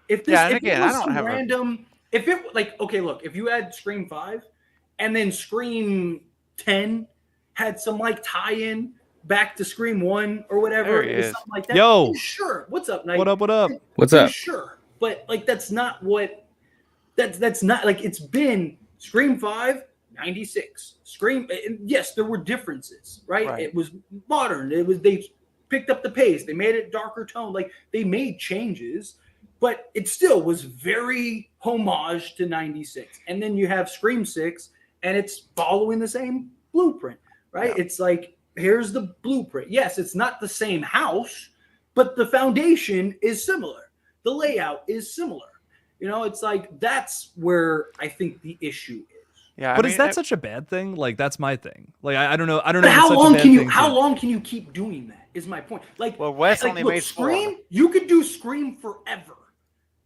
If Yeah, and if again, it I was don't some have a- random, if it like, okay, look, if you had Scream 5 and then Scream 10 had some like tie-in back to Scream 1 or whatever, There he or is. something like that. Yo. then sure. What's up, Knight? what up? What up? What's up? Sure. But like that's not what that's not like it's been Scream 5 96 Scream. Yes, there were differences, right? It was modern. They picked up the pace. They made it darker tone. Like they made changes, but it still was very homage to 96. And then you have Scream 6 and it's following the same blueprint, right? Yeah. It's like here's the blueprint. Yes, it's not the same house, but the foundation is similar. The layout is similar. It's like that's where I think the issue is. Yeah, But is that such a bad thing? Like that's my thing. Like I don't know. I don't But know. if how it's such a long bad can you thing how to- long can you keep doing that? Is my point. Like, Well, Wes only look, made four. Scream. You could do Scream forever.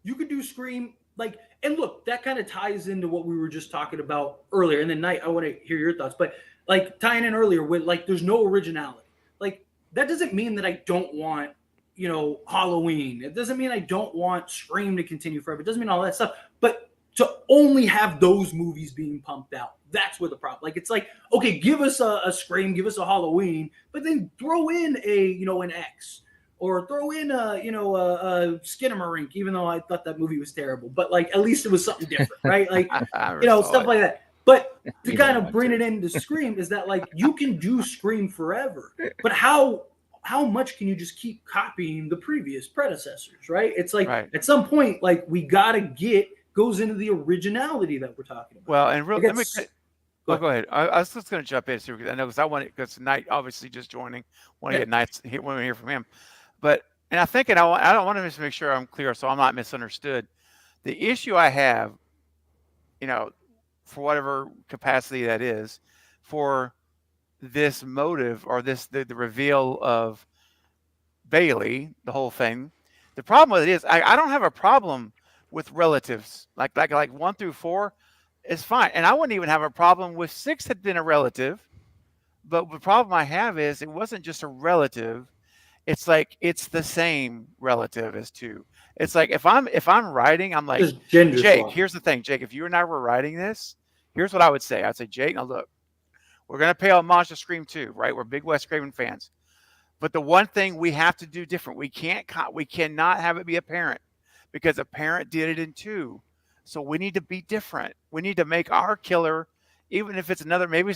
You could do Scream like, and look, that kind of ties into what we were just talking about earlier. And then Night, I want to hear your thoughts. But like tying in earlier with like, there's no originality. Like that doesn't mean that I don't want Halloween. It doesn't mean I don't want Scream to continue forever. It doesn't mean all that stuff. But to only have those movies being pumped out, that's where the problem. Like it's like, okay, give us a Scream, give us a Halloween, but then throw in an X, or throw in a Skinamarink, even though I thought that movie was terrible. But like at least it was something different, right? Like stuff like that. But to You kind know of that bring too. it into Scream is that like you can do Scream forever, but how much can you just keep copying the previous predecessors, right? It's like at some point, like we gotta goes into the originality that we're talking about. Well, and Like, let me. it's- Go ahead. I was just going to jump in here because I know because Knight obviously just joining. Want to get Knight's want to hear from him, but and I think I don't want to just make sure I'm clear so I'm not misunderstood. The issue I have, for whatever capacity that is, for this motive or the reveal of Bailey, the whole thing. The problem with it is I don't have a problem with relatives like 1 through 4 is fine, and I wouldn't even have a problem with 6 had been a relative. But the problem I have is it wasn't just a relative. It's like it's the same relative as 2. It's like if I'm writing, I'm like, Just gender Jake, swap. here's the thing, Jake. If you and I were writing this, here's what I would say. I'd say, Jake, now look, we're gonna pay homage to Scream 2, right? We're big Wes Craven fans. But the one thing we have to do different, we cannot have it be a parent because a parent did it in 2. So we need to be different. We need to make our killer, even if it's another, maybe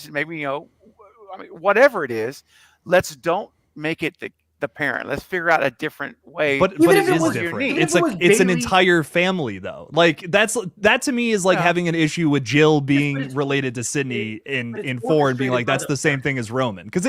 whatever it is, don't make it the parent. Let's figure out a different way. But Even it if it is was- different. even if It's it like was it's an Bailey- entire family though. Like that to me is like Yeah. having an issue with Jill but being it's- related to Sydney in but it's 4 and being orchestrated like by that's the the same parent. thing as Roman because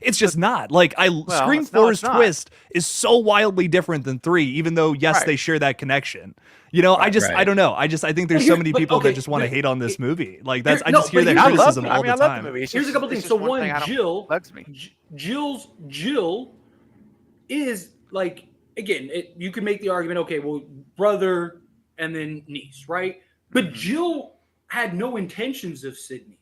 it's just not like Scream it's- no, 4's it's not. twist is so wildly different than 3, even though yes Right. they share that connection. You know, I Right. don't know. I think there's Here- so many but people okay, that just want to but hate on this it- movie. Like that's I no, just hear but that here's- I love, criticism I all mean, I the love the time. movie. It's Here's just- a couple it's things. just So one one, thing I don't- Jill bugs me. Jill is like, again, you can make the argument, okay, well, brother and then niece, right? But Mhm. Jill had no intentions of Sydney,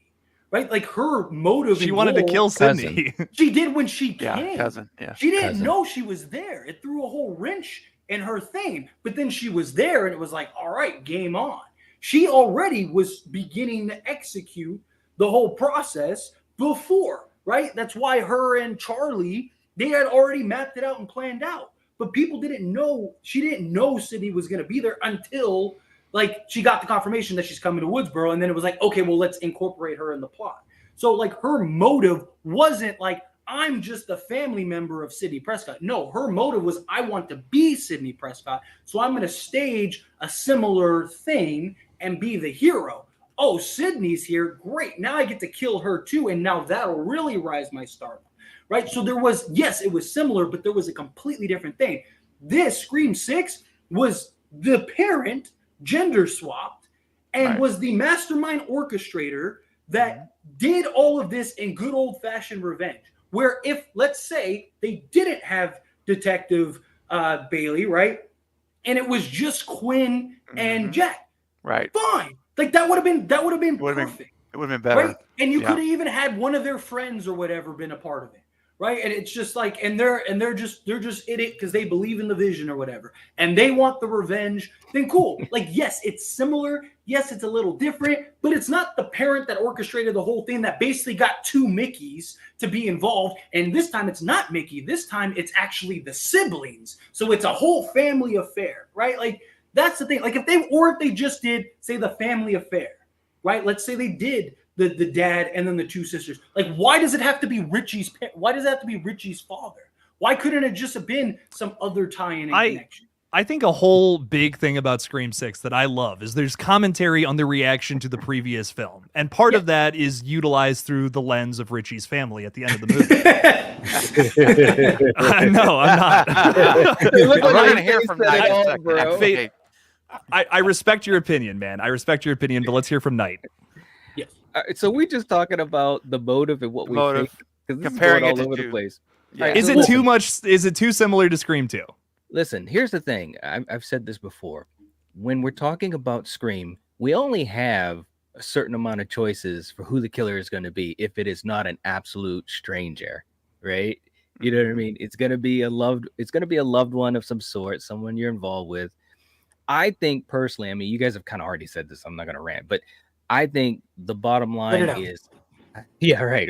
right? Like her motive. She and wanted to goal, kill Cousin. Sydney. She did when she Yeah, came. cousin. Yeah. She didn't Cousin. know she was there. It threw a whole wrench in her thing. But then she was there and it was like, all right, game on. She already was beginning to execute the whole process before, right? That's why her and Charlie, they had already mapped it out and planned out. But people didn't know, she didn't know Sydney was going to be there until like she got the confirmation that she's coming to Woodsboro. And then it was like, okay, well, let's incorporate her in the plot. So like her motive wasn't like, I'm just a family member of Sydney Prescott. No, her motive was, I want to be Sydney Prescott. So I'm going to stage a similar thing and be the hero. Oh, Sydney's here. Great. Now I get to kill her too. And now that'll really rise my stardom. Right. So there was, yes, it was similar, but there was a completely different thing. This Scream 6 was the parent gender swapped and Right. was the mastermind orchestrator that did all of this in good old fashioned revenge. Where if, let's say, they didn't have Detective Bailey, right? And it was just Quinn and Mhm. Jack, Right. fine. Like that would have been Would've been perfect. It would have been better. Right? And you Yeah. could have even had one of their friends or whatever been a part of it. Right. And it's just like, and they're just in it because they believe in the vision or whatever. And they want the revenge, then cool. Like, yes, it's similar. Yes, it's a little different, but it's not the parent that orchestrated the whole thing that basically got two Mickeys to be involved. And this time it's not Mickey. This time it's actually the siblings. So it's a whole family affair, right? Like that's the thing. Like if they just did say the family affair, right? Let's say they did the dad and then the two sisters. Like, why does it have to be Richie's? Why does it have to be Richie's father? Why couldn't it just have been some other tie-in and connection? I think a whole big thing about Scream 6 that I love is there's commentary on the reaction to the previous film. And part of that is utilized through the lens of Richie's family at the end of the movie. No, I'm not. It looked We're like gonna you hear from said it Knight in a all, second. bro. Okay. I respect your opinion, man. I respect your opinion, but let's hear from Knight. Yes. So we just talking about the motive and what we Motive. think, because this Comparing is it going all to over two. the place. Yeah. Right, Is so it listen. too much? Is it too similar to Scream 2? Listen, here's the thing. I've said this before. When we're talking about Scream, we only have a certain amount of choices for who the killer is going to be if it is not an absolute stranger, right? You know what I mean? It's going to be a loved one of some sort, someone you're involved with. I think personally, I mean, you guys have kind of already said this. I'm not going to rant, but I think the bottom line it out. is, yeah, right.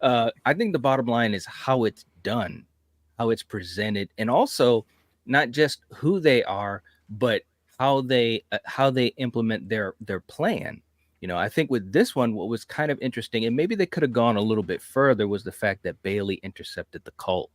I think the bottom line is how it's done, how it's presented, and also not just who they are, but how they implement their plan. You know, I think with this one, what was kind of interesting, and maybe they could have gone a little bit further, was the fact that Bailey intercepted the cult.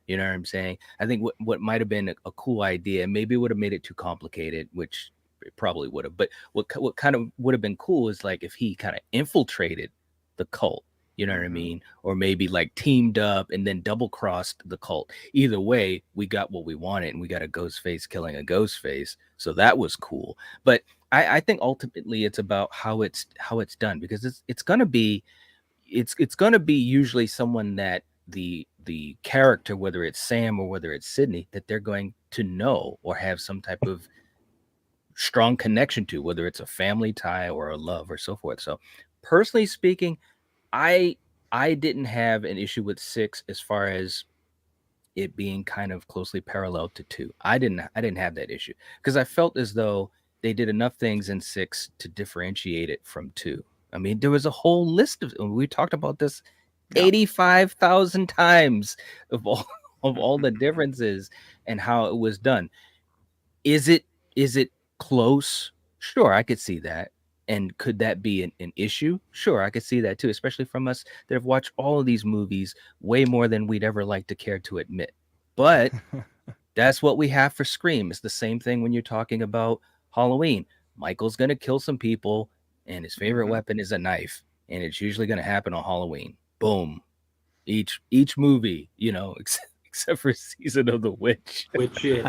You know what I'm saying? I think what might have been a cool idea, and maybe would have made it too complicated, which it probably would have. But what kind of would have been cool is like if he kind of infiltrated the cult. You know what I mean? Or maybe like teamed up and then double crossed the cult. Either way, we got what we wanted, and we got a ghost face killing a ghost face. So that was cool. But I think ultimately it's about how it's done, because it's gonna be usually someone that the character, whether it's Sam or whether it's Sydney, that they're going to know or have some type of strong connection to, whether it's a family tie or a love or so forth. So personally speaking, I didn't have an issue with 6 as far as it being kind of closely parallel to 2. I didn't have that issue because I felt as though they did enough things in 6 to differentiate it from 2. I mean, there was a whole list of, we talked about this 85,000 times of all the differences and how it was done. Is it close? Sure, I could see that. And could that be an issue? Sure, I could see that too, especially from us that have watched all of these movies way more than we'd ever like to care to admit. But that's what we have for Scream. It's the same thing when you're talking about Halloween. Michael's going to kill some people, and his favorite weapon is a knife, and it's usually going to happen on Halloween. Boom. Each movie, you know, except for Season of the Witch. You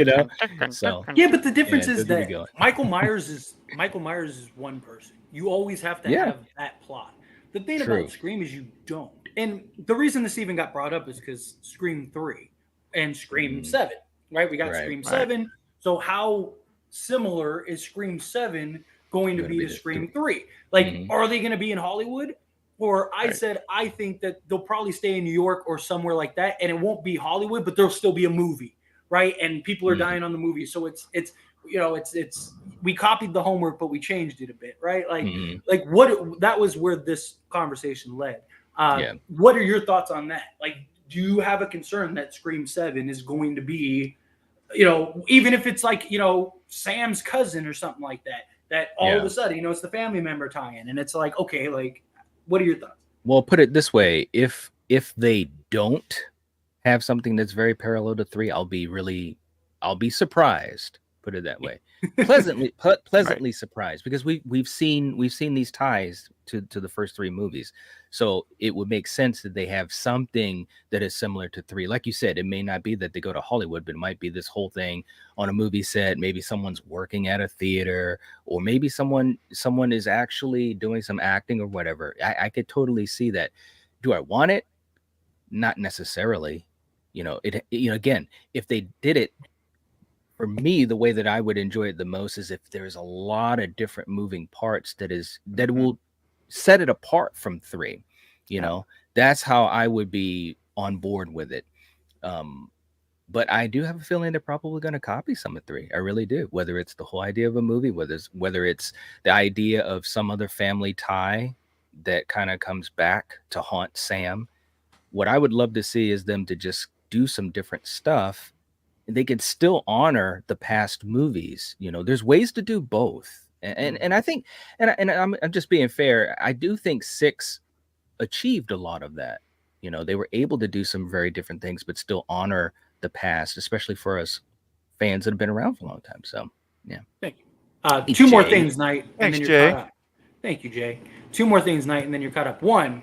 know, so yeah, but the difference is there we that go. Michael Myers is one person. You always have to have that plot. The thing True. about Scream is you don't. And the reason this even got brought up is because Scream 3 and Scream 7, right? We got Scream 7. So how similar is Scream 7 going to be to Scream 3? Like, are they going to be in Hollywood? Or I said, I think that they'll probably stay in New York or somewhere like that, and it won't be Hollywood, but there'll still be a movie, right? And people are dying on the movie. So it's we copied the homework, but we changed it a bit, right? Like that was where this conversation led. What are your thoughts on that? Like, do you have a concern that Scream 7 is going to be, you know, even if it's like, you know, Sam's cousin or something like that all of a sudden, you know, it's the family member tie-in, and it's like, okay, like, what are your thoughts? Well, put it this way: if they don't have something that's very parallel to 3, I'll be surprised. Put it that way, pleasantly surprised, because we've seen these ties to the first 3 movies, so it would make sense that they have something that is similar to 3. Like you said, it may not be that they go to Hollywood, but it might be this whole thing on a movie set. Maybe someone's working at a theater, or maybe someone is actually doing some acting or whatever. I could totally see that. Do I want it? Not necessarily. You know, again, if they did it, for me, the way that I would enjoy it the most is if there's a lot of different moving parts that will set it apart from 3. You know, that's how I would be on board with it. But I do have a feeling they're probably going to copy some of 3. I really do. Whether it's the whole idea of a movie, whether it's the idea of some other family tie that kind of comes back to haunt Sam. What I would love to see is them to just do some different stuff. They could still honor the past movies. You know, there's ways to do both. And I think, and I'm just being fair, I do think 6 achieved a lot of that. You know, they were able to do some very different things, but still honor the past, especially for us fans that have been around for a long time. So, yeah. Thank you. 2 more things, Knight. Thanks, and then Jay. you're caught up. Thank you, Jay. 2 more things, Knight, and then you're caught up. 1,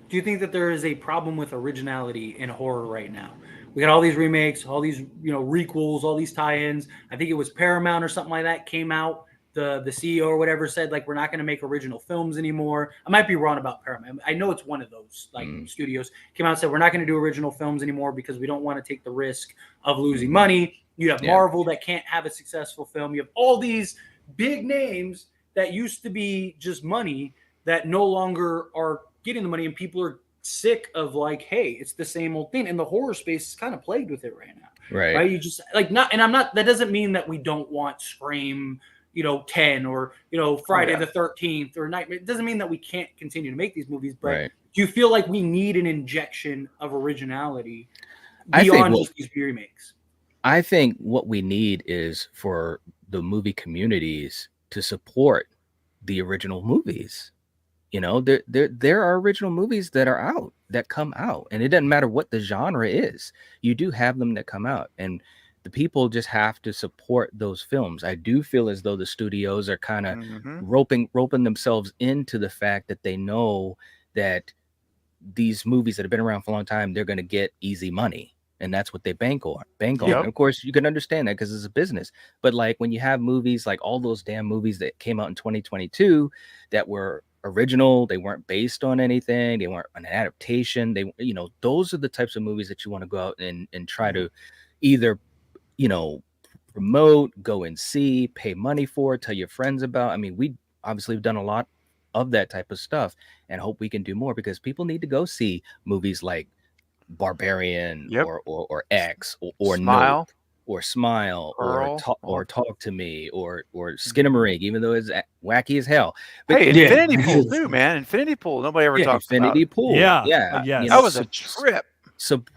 do you think that there is a problem with originality in horror right now? We got all these remakes, all these, you know, requels, all these tie-ins. I think it was Paramount or something like that came out. The CEO or whatever said, like, we're not going to make original films anymore. I might be wrong about Paramount. I know it's one of those studios came out and said, we're not going to do original films anymore because we don't want to take the risk of losing money. You have Marvel that can't have a successful film. You have all these big names that used to be just money that no longer are getting the money, and people are sick of, like, hey, it's the same old thing. And the horror space is kind of plagued with it right now. Right. You just like that doesn't mean that we don't want Scream, you know, 10 or, you know, Friday the 13th or Nightmare. It doesn't mean that we can't continue to make these movies, but do you feel like we need an injection of originality beyond just these remakes? I think what we need is for the movie communities to support the original movies. You know, there are original movies that come out, and it doesn't matter what the genre is. You do have them that come out, and the people just have to support those films. I do feel as though the studios are kind of roping themselves into the fact that they know that these movies that have been around for a long time, they're going to get easy money, and that's what they bank on. And of course, you can understand that because it's a business. But like when you have movies like all those damn movies that came out in 2022 that were original, they weren't based on anything, they weren't an adaptation, they, you know, those are the types of movies that you want to go out and try to either, you know, promote, go and see, pay money for, tell your friends about. I mean, we obviously have done a lot of that type of stuff and hope we can do more, because people need to go see movies like Barbarian or X or Smile. Nope, or Smile Earl, or Talk to Me or Skinamarink, even though it's wacky as hell. But hey, Infinity Pool too, man. Infinity Pool. Nobody ever talks Infinity about. Pool. Yeah. Yeah. Yes. You That know, was a trip.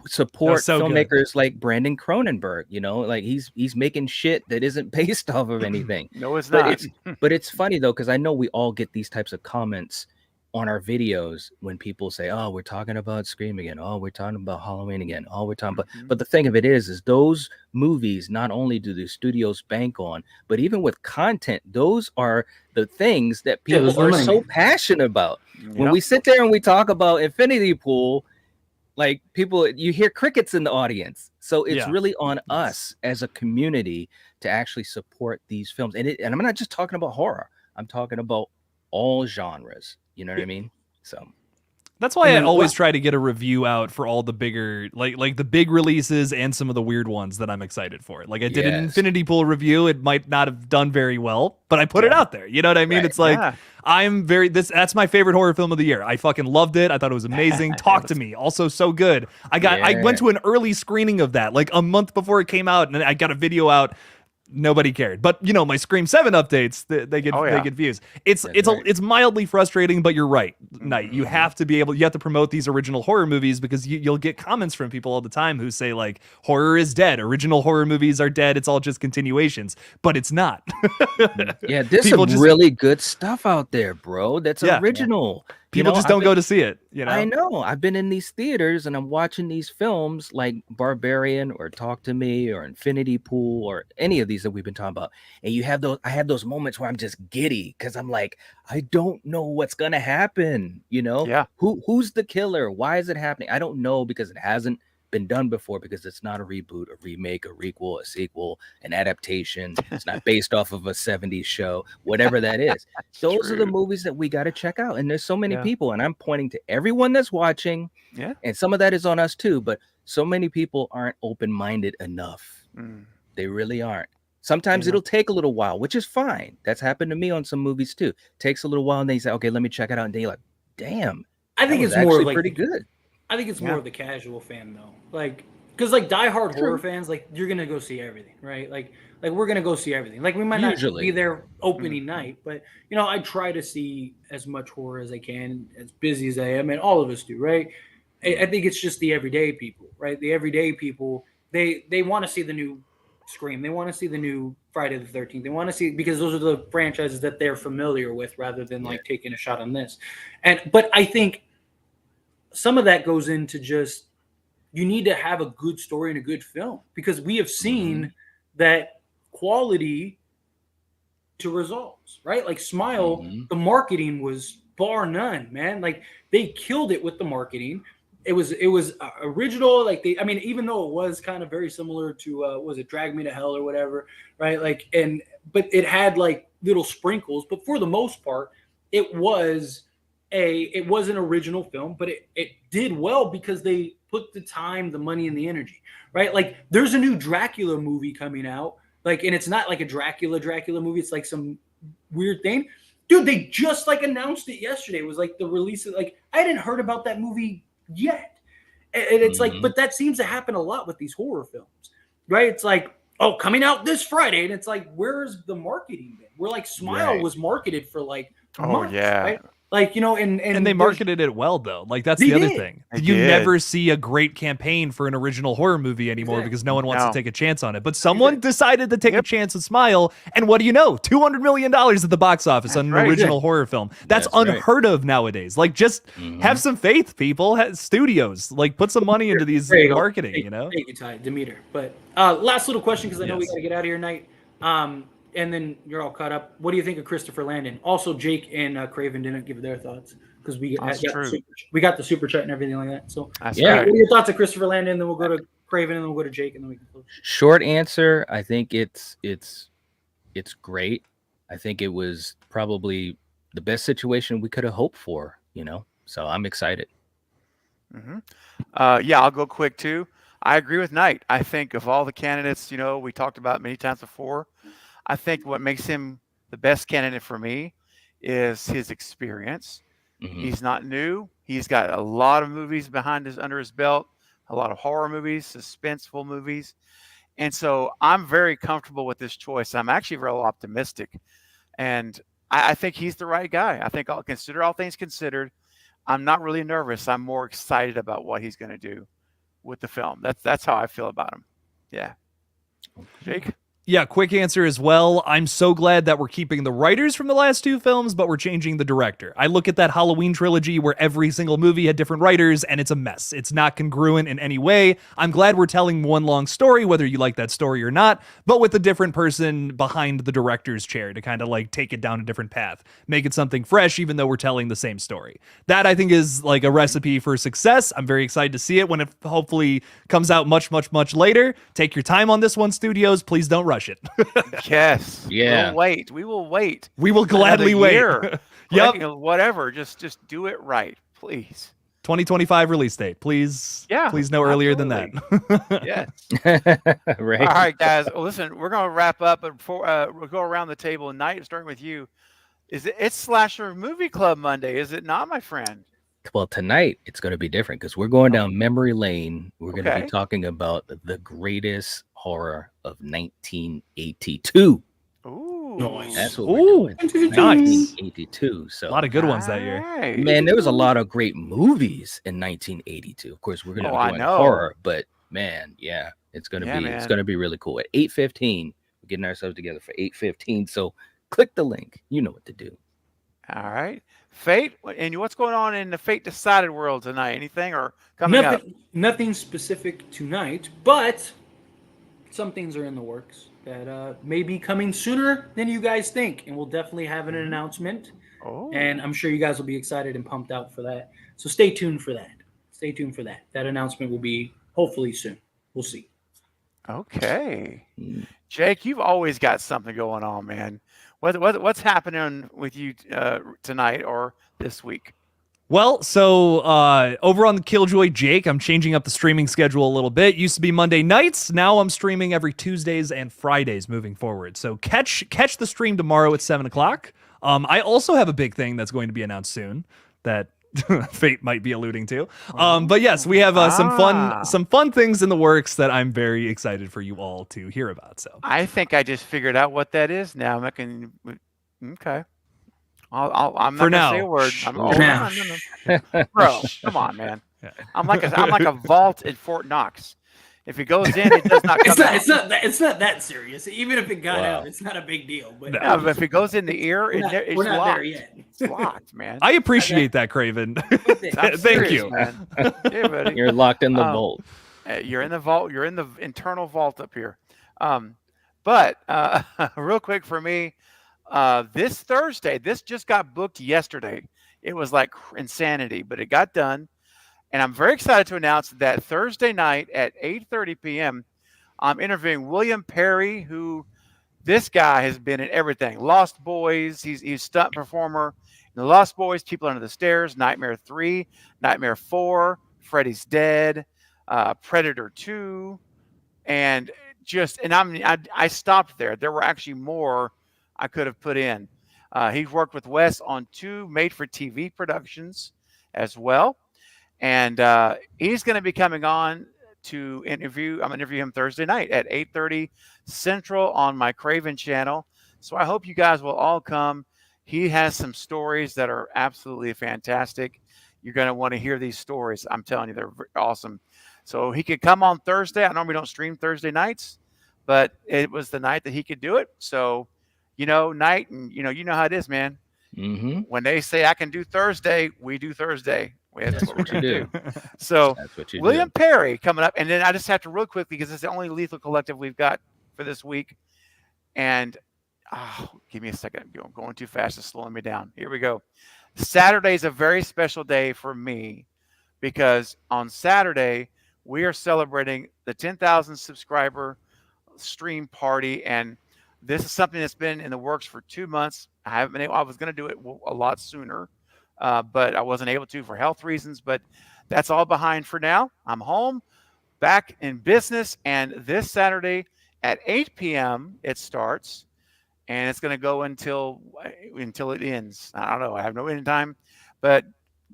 support so good. filmmakers like Brandon Cronenberg. You know, like he's making shit that isn't based off of anything. No, it's But not. but it's funny though, because I know we all get these types of comments on our videos when people say, "Oh, we're talking about Scream again. Oh, we're talking about Halloween again. Oh, we're talking about." But the thing of it is those movies not only do the studios bank on, but even with content, those are the things that Yeah, people those are are money so makers. passionate about. When Yep. we sit there and we talk about Infinity Pool, like people, you hear crickets in the audience. So it's Yeah. really on us as a community to actually support these films. And I'm not just talking about horror. I'm talking about all genres. You know what I mean? So That's why And I then always what- try to get a review out for all the bigger, like the big releases and some of the weird ones that I'm excited for. Like I did an Yes. Infinity Pool review. It might not have done very well, but I put it out there. You know what I mean? Right. It's like Yeah. that's my favorite horror film of the year. I fucking loved it. I thought it was amazing. Talk to Me, also so good. I went to an early screening of that, like a month before it came out, and I got a video out. Nobody cared, but you know my Scream 7 updates, they get views. It's mildly frustrating, but you're right, Knight. You have to promote these original horror movies because you'll get comments from people all the time who say like horror is dead, original horror movies are dead, it's all just continuations, but it's not. yeah, there's People some really good stuff out there, bro. That's original. People just don't go to see it. You know, I know. I've been in these theaters and I'm watching these films like Barbarian or Talk to Me or Infinity Pool or any of these that we've been talking about. And I have those moments where I'm just giddy because I'm like, I don't know what's gonna happen. You know, Yeah. Who's the killer? Why is it happening? I don't know because it hasn't been done before, because it's not a reboot, a remake, a requel, a sequel, an adaptation. It's not based off of a 70s show, whatever that is. Those are the movies that we got to check out. And there's so many people, and I'm pointing to everyone that's watching. Yeah. And some of that is on us too, but so many people aren't open-minded enough. They really aren't. Sometimes it'll take a little while, which is fine. That's happened to me on some movies too. Takes a little while, and then you say, okay, let me check it out. And then you're like, damn, I think that it's was more actually like pretty good. I think it's more of the casual fan though, like because like diehard horror fans, like you're gonna go see everything, right? Like we're gonna go see everything. Like we might not be there opening night, but you know I try to see as much horror as I can, as busy as I am, and all of us do, right? I think it's just the everyday people, right? The everyday people, they want to see the new Scream, they want to see the new Friday the 13th, they want to see, because those are the franchises that they're familiar with, rather than like taking a shot on this. But I think some of that goes into just, you need to have a good story and a good film, because we have seen that quality to results, right? Like Smile, the marketing was bar none, man. Like they killed it with the marketing. It was original. Like even though it was kind of very similar to was it Drag Me to Hell or whatever, right? Like but it had like little sprinkles, but for the most part, it was an original film, but it did well because they put the time, the money, and the energy, right? Like there's a new Dracula movie coming out, like, and it's not like a Dracula movie, it's like some weird thing. Dude, they just like announced it yesterday. It was like the release of, like, I hadn't heard about that movie yet. And it's like, but that seems to happen a lot with these horror films, right? It's like, oh, coming out this Friday, and it's like, where's the marketing been? Where like Smile was marketed for like months, right? Like, you know, and they marketed it well though. Like that's the other thing. You never see a great campaign for an original horror movie anymore because no one wants to take a chance on it. But someone decided to take a chance with Smile, and what do you know? $200 million at the box office on an original horror film. That's unheard of nowadays. Like, just have some faith, people. Studios, like, put some money into these marketing. You know, thank you, Ty Demeter. But last little question, because I know we got to get out of here tonight. And then you're all caught up. What do you think of Christopher Landon? Also, Jake and Craven didn't give their thoughts because we got the super chat and everything like that. So, what are your thoughts of Christopher Landon? Then we'll go to Craven, and then we'll go to Jake, and then we can close. Short answer: I think it's great. I think it was probably the best situation we could have hoped for. You know, so I'm excited. I'll go quick too. I agree with Knight. I think of all the candidates, you know, we talked about many times before, I think what makes him the best candidate for me is his experience. He's not new. He's got a lot of movies under his belt, a lot of horror movies, suspenseful movies. And so I'm very comfortable with this choice. I'm actually real optimistic. And I think he's the right guy. I think I'll consider all things considered. I'm not really nervous. I'm more excited about what he's going to do with the film. That's how I feel about him. Yeah. Jake? Yeah, quick answer as well. I'm so glad that we're keeping the writers from the last two films, but we're changing the director. I look at that Halloween trilogy where every single movie had different writers, and it's a mess. It's not congruent in any way. I'm glad we're telling one long story, whether you like that story or not, but with a different person behind the director's chair to kind of like take it down a different path, make it something fresh, even though we're telling the same story. That I think is like a recipe for success. I'm very excited to see it when it hopefully comes out much, much, much later. Take your time on this one, studios. Please don't rush it. Yes. Yeah. We'll wait. We will wait. We will gladly wait. Yep. Yep. Whatever. Just do it right, please. 2025 release date. Please. Yeah, Please no earlier than that. Yes. Right. All right, guys. Well, listen, we're gonna wrap up, but before we'll go around the table. Night, starting with you. It's Slasher Movie Club Monday, is it not, my friend? Well, tonight it's going to be different because we're going down memory lane. We're going to Okay. be talking about the greatest horror of 1982. Ooh. Nice. That's what we're Ooh, doing. nice. 1982. So A lot of good ones that year. Right. man, there was a lot of great movies in 1982. Of course, we're going to Oh, I be doing know. horror, but man, yeah, it's going to Yeah, be it's man. going to be really cool. At 8:15, we're getting ourselves together for 8:15. So click the link. You know what to do. All right. Fate, and what's going on in the Fate Decided world tonight? Anything or coming up? Nothing specific tonight, but some things are in the works that may be coming sooner than you guys think, and we'll definitely have an announcement. Oh. And I'm sure you guys will be excited and pumped out for that. So stay tuned for that. Stay tuned for that. That announcement will be hopefully soon. We'll see. Okay. Mm. Jake, you've always got something going on, man. What's happening with you tonight or this week? Well, so over on the KillJoy Jake, I'm changing up the streaming schedule a little bit. Used to be Monday nights. Now I'm streaming every Tuesdays and Fridays moving forward. So catch the stream tomorrow at 7 o'clock. I also have a big thing that's going to be announced soon that Fate might be alluding to. But yes, we have some fun things in the works that I'm very excited for you all to hear about. So I think I just figured out what that is now. Okay. I'm For not gonna now. say a word. Shh. Oh, For now. no. Bro, come on, man. Yeah. I'm like a vault in Fort Knox. If it goes in, it does not come out. It's not that serious. Even if it got Wow. out, it's not a big deal. But No. Yeah, but if it goes in the ear, we're not locked. there yet. It's locked, man. I appreciate that, Craven. I'm Thank serious, you. man. Yeah, buddy. You're locked in the Um, vault. You're in the vault. You're in the internal vault up here. But real quick for me, this Thursday, this just got booked yesterday. It was like insanity, but it got done. And I'm very excited to announce that Thursday night at 8:30 p.m., I'm interviewing William Perry, who this guy has been in everything. Lost Boys, he's stunt performer in the Lost Boys, People Under the Stairs, Nightmare 3, Nightmare 4, Freddy's Dead, Predator 2, and I stopped there. There were actually more I could have put in. He's worked with Wes on 2 made-for-TV productions as well. And he's going to be coming on to interview. I'm going to interview him Thursday night at 8:30 Central on my Craven channel. So I hope you guys will all come. He has some stories that are absolutely fantastic. You're going to want to hear these stories. I'm telling you, they're awesome. So he could come on Thursday. I normally don't stream Thursday nights, but it was the night that he could do it. So, Night, and you know how it is, man. Mm-hmm. When they say I can do Thursday, we do Thursday. That's what we're going to do. do. So That's what you William do. Perry coming up. And then I just have to real quickly, because it's the only Lethal Collective we've got for this week. And give me a second. I'm going too fast. It's slowing me down. Here we go. Saturday is a very special day for me because on Saturday, we are celebrating the 10,000 subscriber stream party. And this is something that's been in the works for 2 months. I was going to do it a lot sooner. But I wasn't able to for health reasons, but that's all behind for now. I'm home, back in business, and this Saturday at 8 p.m. it starts, and it's going to go until it ends. I don't know. I have no end time, but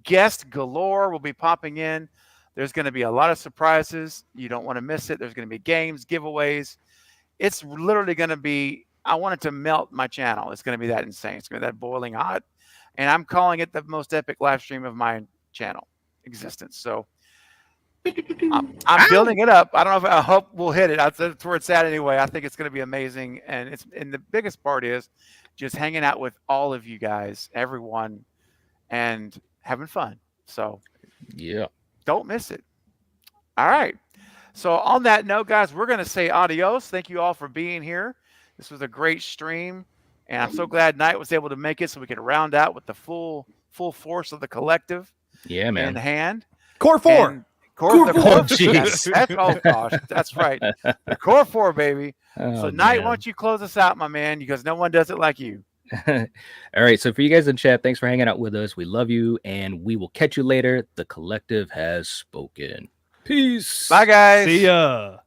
guest galore will be popping in. There's going to be a lot of surprises. You don't want to miss it. There's going to be games, giveaways. It's literally going to be, I want it to melt my channel. It's going to be that insane. It's going to be that boiling hot. And I'm calling it the most epic live stream of my channel existence. So I'm building it up. I don't know if I hope we'll hit it. That's where it's at anyway. I think it's going to be amazing, and the biggest part is just hanging out with all of you guys, everyone, and having fun. So Yeah. don't miss it. All right. So on that note, guys, we're going to say adios. Thank you all for being here. This was a great stream, and I'm so glad Knight was able to make it so we could round out with the full force of the collective Yeah, man. in hand. Core 4. And core 4. Jeez. That's oh gosh, that's right. The core 4, baby. Oh, So Knight, man. why don't you close us out, my man? Because no one does it like you. All right. So for you guys in chat, thanks for hanging out with us. We love you, and we will catch you later. The collective has spoken. Peace. Bye, guys. See ya.